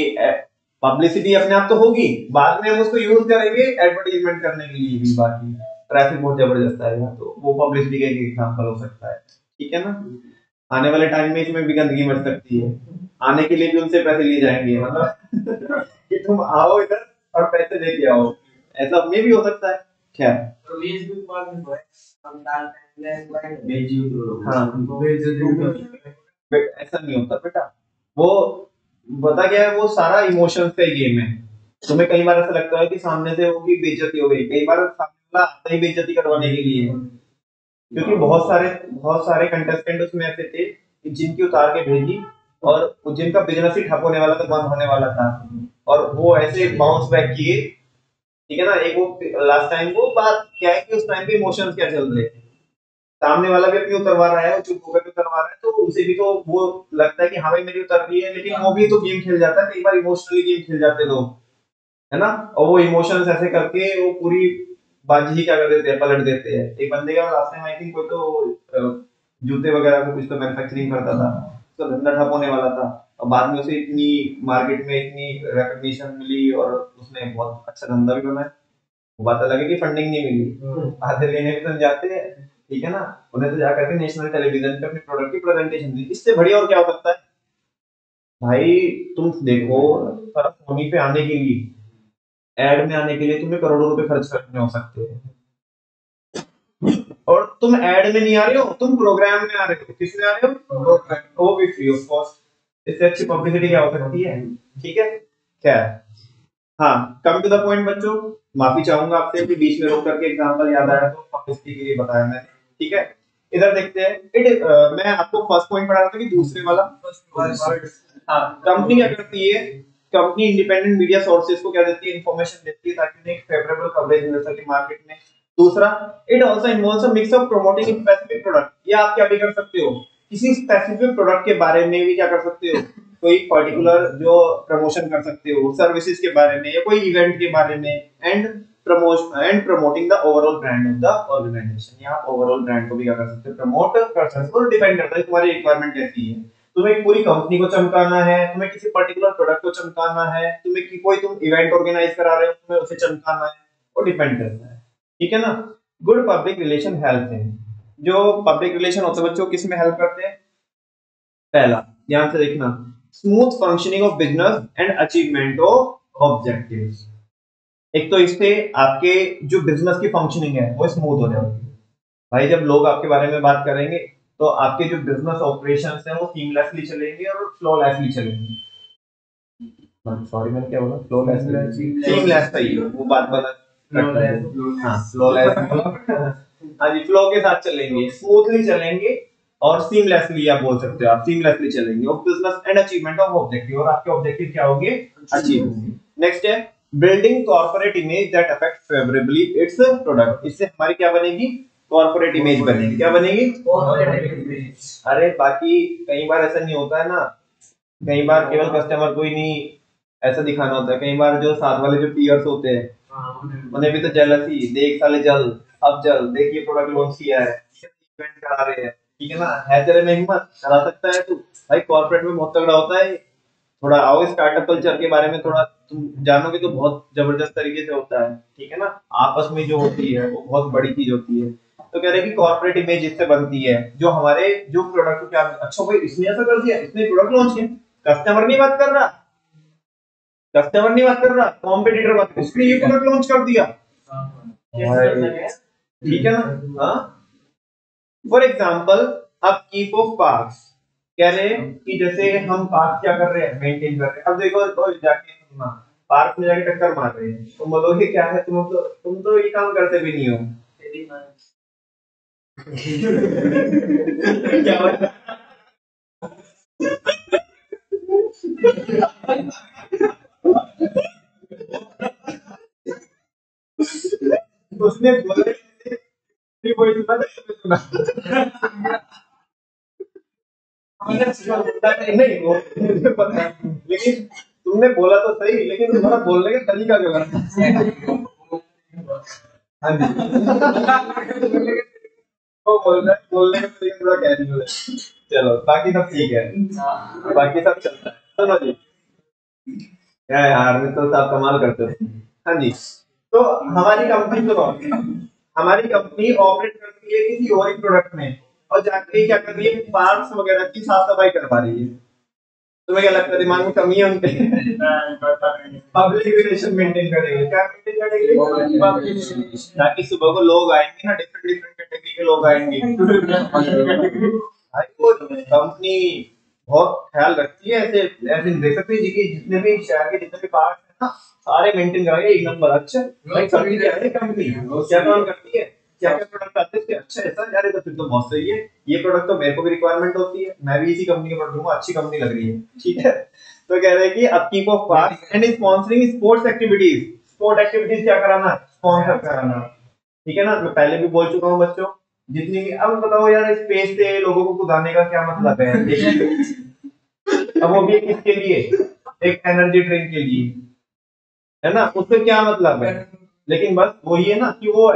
पब्लिसिटी अपने आप तो होगी, बाद में हम उसको यूज करेंगे एडवर्टाइजमेंट करने के लिए भी, बाकी ट्रैफिक बहुत जबरदस्त आएगा, तो वो पब्लिसिटी का एक एग्जांपल हो सकता है, ठीक है ना। आने वाले टाइम में इसमें भी गंदगी मच सकती है, आने के लिए भी उनसे पैसे लिए जाएंगे, मतलब कि तुम आओ इधर और पैसे लेके आओ, ऐसा में भी हो सकता है। खैर हाँ ऐसा नहीं होता बेटा, वो बता क्या है, वो सारा इमोशंस का गेम है। तुम्हें कई बार ऐसा लगता है कि सामने से वो की बेइज्जती हो गई, कई बार सामने वाला आता ही बेइज्जती करवाने के लिए, क्योंकि बहुत सारे कंटेस्टेंट उसमें ऐसे थे कि जिनकी उतार के भेजी और जिनका बिजनेस ही ठप होने वाला था, बंद होने वाला था, और वो ऐसे बाउंस बैक किए, ठीक है ना। एक वो लास्ट टाइम वो बात क्या है कि उस टाइम पे इमोशंस क्या चल रहे थे, सामने वाला भी अपनी उतरवा रहा है, वो चुप होकर उतरवा रहा है, तो उसे भी तो वो लगता है कि हाँ भाई मेरी उतर रही है, लेकिन वो भी तो गेम खेल जाता है, कई बार इमोशनली गेम खेल जाते हैं लोग, है ना, और वो इमोशंस ऐसे करके वो पूरी बाजी ही क्या कर देते हैं, पलट देते हैं। एक बंदे का लास्ट टाइम आई थिंक कोई तो जूते वगैरह का कुछ तो मैन्युफैक्चरिंग करता था, उसका धंधा ठप होने वाला था, और बाद में उसे इतनी मार्केट में इतनी रिकॉग्निशन मिली और उसने बहुत अच्छा धंधा भी बनाया। वो बात अलग है कि फंडिंग नहीं मिली, आधे लेने भी तो जाते हैं, ठीक है ना, उन्हें तो जाकर के नेशनल टेलीविजन पे अपने प्रोडक्ट की प्रेजेंटेशन दी, इससे बढ़िया और क्या हो सकता है भाई। तुम देखो सोनी पे आने के लिए, एड में आने के लिए तुम्हें करोड़ों रुपए खर्च करने हो सकते हैं, और तुम एड में नहीं आ रहे हो, तुम प्रोग्राम में आ रहे हो, किस में आ रहे हो, प्रोग्राम, वो भी फ्री ऑफ कॉस्ट, इससे अच्छी पब्लिसिटी क्या हो सकती है, ठीक है। क्या है, हाँ कम टू द पॉइंट बच्चों, माफी चाहूंगा आपसे कि बीच में रोक करके एग्जांपल याद आया तो पब्लिसिटी के लिए बताया मैंने, ठीक है। इधर देखते हैं मैं आपको फर्स्ट पॉइंट पढ़ा रहा था कि दूसरे वाला, हाँ कंपनी क्या करती है, कंपनी इंडिपेंडेंट मीडिया सोर्सेज को क्या देती है, इंफॉर्मेशन देती है ताकि उन्हें एक फेवरेबल कवरेज मिल सके मार्केट में। दूसरा, it also involves a mix of promoting specific product, या आप क्या भी कर सकते हो, किसी स्पेसिफिक प्रोडक्ट के बारे में भी क्या कर सकते हो, कोई पर्टिकुलर जो प्रमोशन कर सकते हो सर्विसेज के बारे में या कोई इवेंट के बारे में, and promoting the overall brand of the organisation, या ओवरऑल ब्रांड को भी क्या कर सकते हो, प्रमोट कर सकते हो, डिपेंड करता है तुम्हारी रिक्वायरमेंट कैसी है। तुम्हें एक पूरी कंपनी को चमकाना है, तुम्हें किसी पर्टिकुलर प्रोडक्ट को चमकाना है, तुम्हें कि कोई तुम इवेंट ऑर्गेनाइज करा रहे हो, तुम्हें उसे चमकाना है, वो डिपेंड करता है, ठीक है ना। गुड पब्लिक रिलेशन हेल्प है, जो पब्लिक रिलेशन होते हैं बच्चों किस में हेल्प करते हैं, पहला ध्यान से देखना, smooth functioning of business and achievement of objectives. एक तो इससे आपके जो बिजनेस की फंक्शनिंग है वो स्मूथ हो जाएगी, भाई जब लोग आपके बारे में बात करेंगे तो आपके जो बिजनेस ऑपरेशंस हैं वो सीमलेसली चलेंगे और फ्लॉलेसली चलेंगे, सॉरी मैंने क्या बोला, फ्लॉलेसली, सीमलेस सही है वो बात बना, हाँ फ्लॉलेस हाँ जी, फ्लो के साथ चलेंगे, स्मूथली चलेंगे, और सीमलेसली आप बोल सकते हो, आप सीमलेसली चलेंगे, और business and achievement of objective, और आपके ऑब्जेक्टिव क्या होंगे, अचीव होंगे। नेक्स्ट है building corporate image that affect favourably it's product, इससे हमारी क्या बनेगी, कॉर्पोरेट इमेज बनेगी, क्या बनेगी, अरे बाकी कई बार ऐसा नहीं होता है ना, कई बार केवल कस्टमर को ही नहीं ऐसा दिखाना होता है। कई बार जो साथ वाले जो पीयर्स होते हैं उन्हें भी तो जेलसी, देख साले जल, अब जल देख ये प्रोडक्ट लॉन्च किया है, इवेंट करा रहे हैं, ठीक है ना, है तेरे में हिम्मत, करा सकता है तू। भाई कॉर्पोरेट में बहुत तगड़ा होता है। थोड़ा आओ स्टार्टअप कल्चर के बारे में थोड़ा तुम जानोगे तो बहुत जबरदस्त तरीके से होता है, ठीक है ना। आपस में जो होती है वो बहुत बड़ी चीज होती है। तो कह रहे हैं कि कॉर्पोरेट इमेज इससे बनती है, जो हमारे जो प्रोडक्ट क्या, अच्छा भाई इसने ऐसा कर दिया, इसने प्रोडक्ट लॉन्च किया, कस्टमर नहीं बात कर रहा, कस्टमर नहीं बात कर रहा, कॉम्पिटिटर बात कर, उसने ये प्रोडक्ट लॉन्च कर दिया, ठीक है ना। हाँ, फॉर एग्जाम्पल अब कीप ऑफ पार्क्स कह रहे हैं कि जैसे हम पार्क क्या कर रहे हैं, मेंटेन कर रहे हैं। अब देखो तो जाके पार्क में जाके टक्कर मार रहे हैं, तुम बोलोगे क्या है, तुम तो ये काम करते भी नहीं हो। क्या उसने बोला नहीं, वो मुझे पता है, लेकिन तुमने बोला तो सही, लेकिन तुम्हारा बोलने का तरीका जो है। हाँ जी, वो बोलने का तरीका थोड़ा कैजुअल है। चलो बाकी सब ठीक है, बाकी सब चलता है। सुनो जी, क्या यार मित्र साहब कमाल करते हो। हाँ जी, तो हमारी कंपनी तो हमारी कंपनी ऑपरेट करती है किसी और एक प्रोडक्ट में, और जाके क्या कर रही है, पार्ट्स वगैरह की साफ सफाई करवा रही है। तुम्हें क्या लगता है दिमाग में कमी है उनके? पब्लिक रिलेशन मेंटेन करेंगे, क्या मेंटेन करेंगे, ताकि सुबह को लोग आएंगे ना, डिफरेंट डिफरेंट कैटेगरी के लोग आएंगे। भाई वो कंपनी बहुत ख्याल रखती है, ऐसे ऐसे देख सकते हैं कि जितने भी शहर के जितने भी पार्ट है ना, सारे मेंटेन कराएंगे एक नंबर। अच्छा भाई करती क्या है कंपनी, क्या काम करती है, क्या क्या प्रोडक्ट आते हैं, अच्छा ऐसा यार, ये तो फिर तो बहुत सही है, ये प्रोडक्ट तो मेरे को भी रिक्वायरमेंट होती है, मैं भी इसी कंपनी के प्रोडक्ट लूंगा, अच्छी कंपनी लग रही है, ठीक है। तो कह रहे हैं कि upkeep of park and sponsoring sports activities, sport activities क्या कराना, स्पॉन्सर कराना, ठीक है ना। मैं पहले भी बोल चुका हूँ बच्चों, जितनी भी, अब बताओ यार स्पेस से लोगों को कुदाने का क्या मतलब है। अब वो भी किसके लिए, एक एनर्जी ड्रिंक के लिए, है ना, उससे क्या मतलब है। लेकिन बस वही है ना कि वो,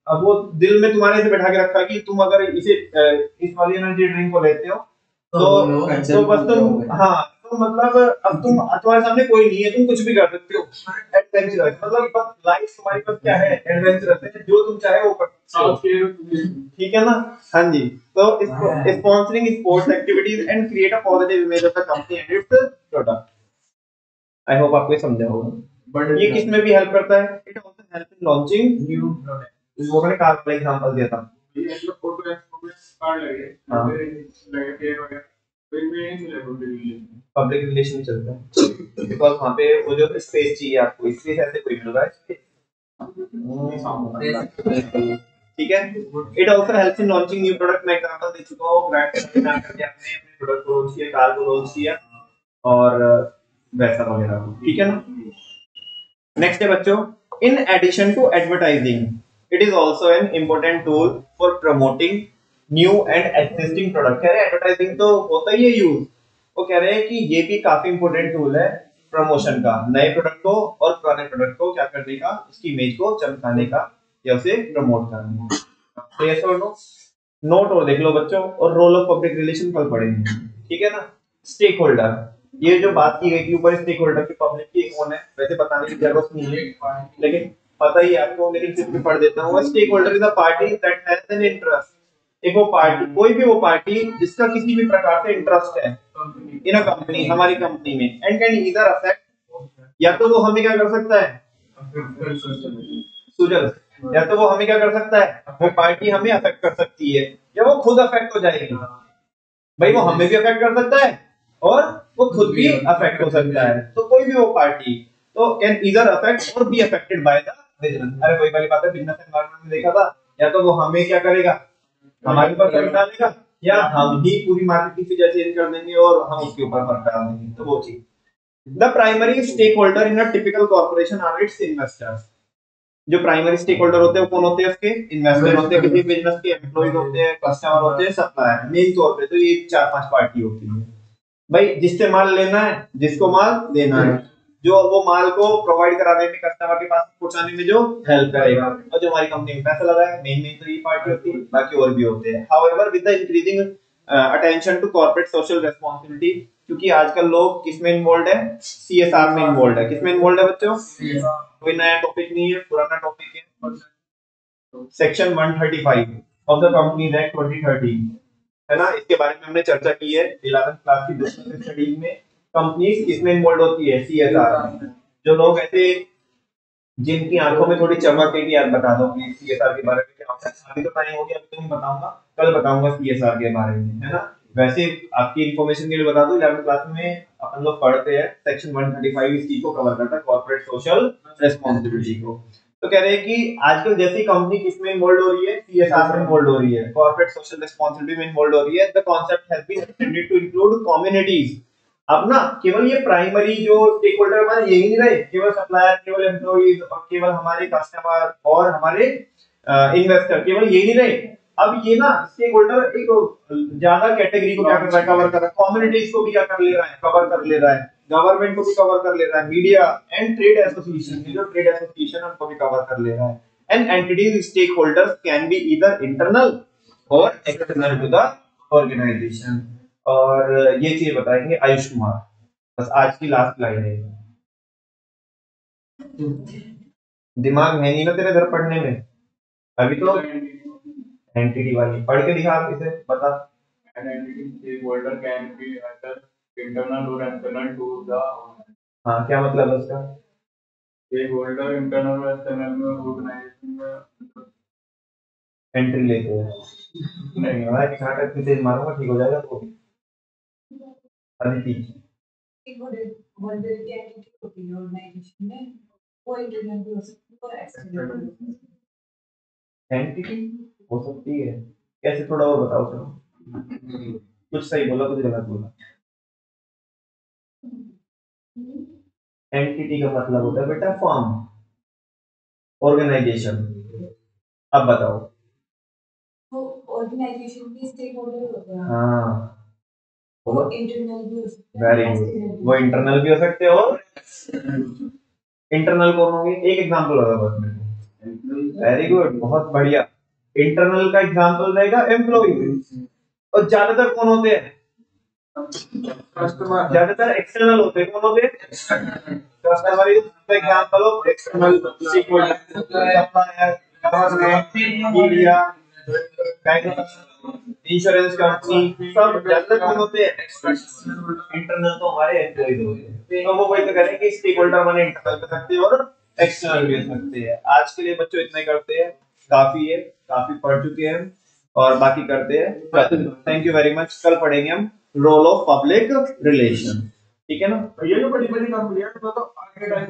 अब वो दिल में तुम्हारे से बैठा के रखा कि तुम अगर इसे इस वाली एनर्जी ड्रिंक को लेते हो तो बस तुम, हाँ तो मतलब अब तुम, तुम्हारे सामने कोई नहीं है, तुम कुछ भी कर सकते हो, एडवेंचरस, मतलब बस लाइफ तुम्हारी पास क्या है, एडवेंचरस है, जो तुम चाहे वो कर सकते हो, ठीक है ना। हाँ जी, तो sponsoring sports activities and create a positive image of the company and it's product. I hope आपको ये समझा होगा। बट ये किस में भी हेल्प करता है, it also help in launching new product. वो मैंने कार का एग्जांपल दिया था, ये जो फोटो कार्ड लगे, हां लगे पेड़ वगैरह, तो इनमें पब्लिक रिलेशन चलता है, बिकॉज़ वहां पे वो जो स्पेस चाहिए आपको, इसलिए ऐसे कोई मिल रहा है, ठीक है। It also helps in launching new product. मैं एग्जांपल दे चुका हूं, ब्रांड का करके आपने अपने प्रोडक्ट को लॉन्च किया, कार को लॉन्च किया, और वैसा वगैरह, ठीक है ना। नेक्स्ट है बच्चों, in addition to advertising, it is also an important tool for promoting new and existing product. कह रहे हैं एडवर्टाइजिंग तो होता ही है यूज, वो कह रहे हैं कि ये भी काफी इंपॉर्टेंट टूल है प्रमोशन का, नए प्रोडक्ट को और पुराने प्रोडक्ट को क्या करने का, उसकी इमेज को चमकाने का या उसे प्रमोट करने का। तो यस और नो, नोट और देख लो बच्चों, और रोल ऑफ पब्लिक रिलेशन कल पढ़ेंगे, ठीक है ना। स्टेक होल्डर, ये जो बात की गई थी ऊपर, स्टेक होल्डर की पब्लिक की कौन है, वैसे बताने की जरूरत नहीं है, लेकिन पता ही है आपको, लेकिन फिर भी पढ़ देता हूँ। Stakeholder is a party that has an interest, एक वो पार्टी, कोई भी वो पार्टी जिसका किसी भी प्रकार से इंटरेस्ट है इन अ कंपनी, हमारी कंपनी में, एंड कैन ईदर अफेक्ट, या तो वो हमें क्या कर सकता है, सुजल, या तो वो हमें क्या कर सकता है, वो पार्टी हमें अफेक्ट कर सकती है, या वो खुद अफेक्ट हो जाएगी। भाई वो हमें भी अफेक्ट कर सकता है और वो खुद भी अफेक्ट हो सकता है, तो कोई भी वो पार्टी तो कैन ईदर अफेक्ट और be affected by the business. अरे वही वाली बात है, बिजनेस एनवायरनमेंट में देखा था, या तो वो हमें क्या करेगा, हमारे ऊपर फर्क डालेगा, या हम ही पूरी मार्केट की फीचर चेंज कर देंगे और हम उसके ऊपर फर्क डाल देंगे, तो वो चीज। The primary stakeholder in a typical corporation are its investors. जो प्राइमरी स्टेक होल्डर होते हैं वो कौन होते हैं, उसके इन्वेस्टर होते हैं, किसी बिजनेस के एम्प्लॉइज होते हैं, कस्टमर होते हैं, सप्लायर, मेन तौर पे तो ये 4-5 पार्टी होती है। भाई जिससे माल लेना है, जिसको माल देना है, जो वो माल को प्रोवाइड कराने में, कस्टमर के पास पहुंचाने में जो हेल्प करेगा, और जो हमारी कंपनी में पैसा लगाए, मेन तो ये पार्टी होती है, बाकी और भी होते हैं। However with the increasing attention to corporate social responsibility, क्योंकि आजकल लोग किस में इन्वॉल्व है, सीएसआर में इन्वॉल्व है। किस में इन्वॉल्व है बच्चों? कोई नया टॉपिक नहीं है, पुराना टॉपिक है, section 135 of the companies act 2013 है ना। इसके बारे में हमने चर्चा की है 11th क्लास की बिजनेस स्टडीज में। कंपनीज किसमें इन्वॉल्व होती है? सीएसआर में। जो लोग ऐसे जिनकी आंखों में थोड़ी चमक है कि यार बता दो प्लीज सीएसआर के बारे में क्या होता है, अभी तो टाइम हो गया, अभी तो नहीं बताऊंगा, कल बताऊंगा सीएसआर के बारे में, है ना। वैसे आपकी इंफॉर्मेशन के लिए बता दूं, 11th क्लास में अपन लोग पढ़ते हैं सेक्शन 135 इस चीज को कवर करता है, कॉर्पोरेट सोशल रिस्पांसिबिलिटी को। तो कह रहे हैं कि आजकल जैसी कंपनी किसमें इन्वॉल्व हो रही है? सीएसआर में इन्वॉल्व हो रही है, कॉर्पोरेट सोशल रिस्पांसिबिलिटी में इन्वॉल्व हो रही है। The concept has been extended to include communities. अब ना केवल ये प्राइमरी जो स्टेक होल्डर हमारे यही नहीं रहे, केवल सप्लायर, केवल एम्प्लॉइज और केवल हमारे कस्टमर और हमारे इन्वेस्टर, केवल यही नहीं रहे। अब ये ना स्टेक होल्डर एक ज्यादा कैटेगरी को क्या कर रहा है? कवर कर रहा है। कम्युनिटीज को भी क्या कर ले रहा है? कवर कर ले रहा है। गवर्नमेंट को भी कवर कर ले रहा है। मीडिया एंड ट्रेड एसोसिएशन, जो ट्रेड एसोसिएशन उनको भी कवर कर ले रहा है। And entities stakeholders can be either internal और एक्सटर्नल टू द ऑर्गेनाइजेशन। और ये चीज बताएंगे आयुष कुमार। बस आज की लास्ट लाइन है। दिमाग है नहीं ना तेरे घर पढ़ने में, अभी तो एंटिटी वाली पढ़ के दिखा, इसे बता। An entity stakeholder can be either internal or external to the हाँ, क्या मतलब है उसका? stakeholder internal or external में organization में एंट्री लेते हैं। नहीं भाई, नाटक की तेज मारूंगा, ठीक हो जाएगा तो भी। अदिति एक वल्नरेबिलिटी एंटिटी होती है ऑर्गेनाइजेशन में, वो इंटरनल भी हो सकती है और एक्सटर्नल भी हो सकती है। एंटिटी हो सकती है कैसे? थोड़ा और बताओ चलो। कुछ सही बोला, कुछ गलत बोला। एंटिटी का मतलब होता है बेटा फॉर्म, ऑर्गेनाइजेशन। अब बताओ। वो ऑर्गेनाइजेशन की स्टेक होल्डर होते हैं। हाँ, वो इंटरनल भी हो सकते हैं, वेरी गुड। वो इंटरनल भी हो सकते हैं और इंटरनल कौन होंगे? एक एग्जांपल होगा बस मेरे को। वेरी गुड, बहुत बढ़िया। इंटरनल का एग्जांपल रहेगा एम्प्लॉय। और ज्यादातर कौन होते हैं? कस्टमर। ज्यादातर एक्सटर्नल होते हैं। कौन होते हैं? Customer is the example of external stakeholder, supplier, government, media, insurance company, सब ज्यादातर कौन होते हैं? इंटरनल तो हमारे एम्प्लॉइज होते हैं। तो वो वही तो कह रहे हैं कि स्टेक होल्डर माने इंटरनल कर सकते हैं और एक्सटर्नल भी हो सकते हैं। आज के लिए बच्चों इतना ही करते हैं, काफी है, काफी पढ़ चुके हैं और बाकी करते हैं। Thank you very much. कल पढ़ेंगे हम रोल ऑफ पब्लिक रिलेशन, ठीक है ना। ये जो बड़ी बड़ी कंपनियां तो आगे टाइम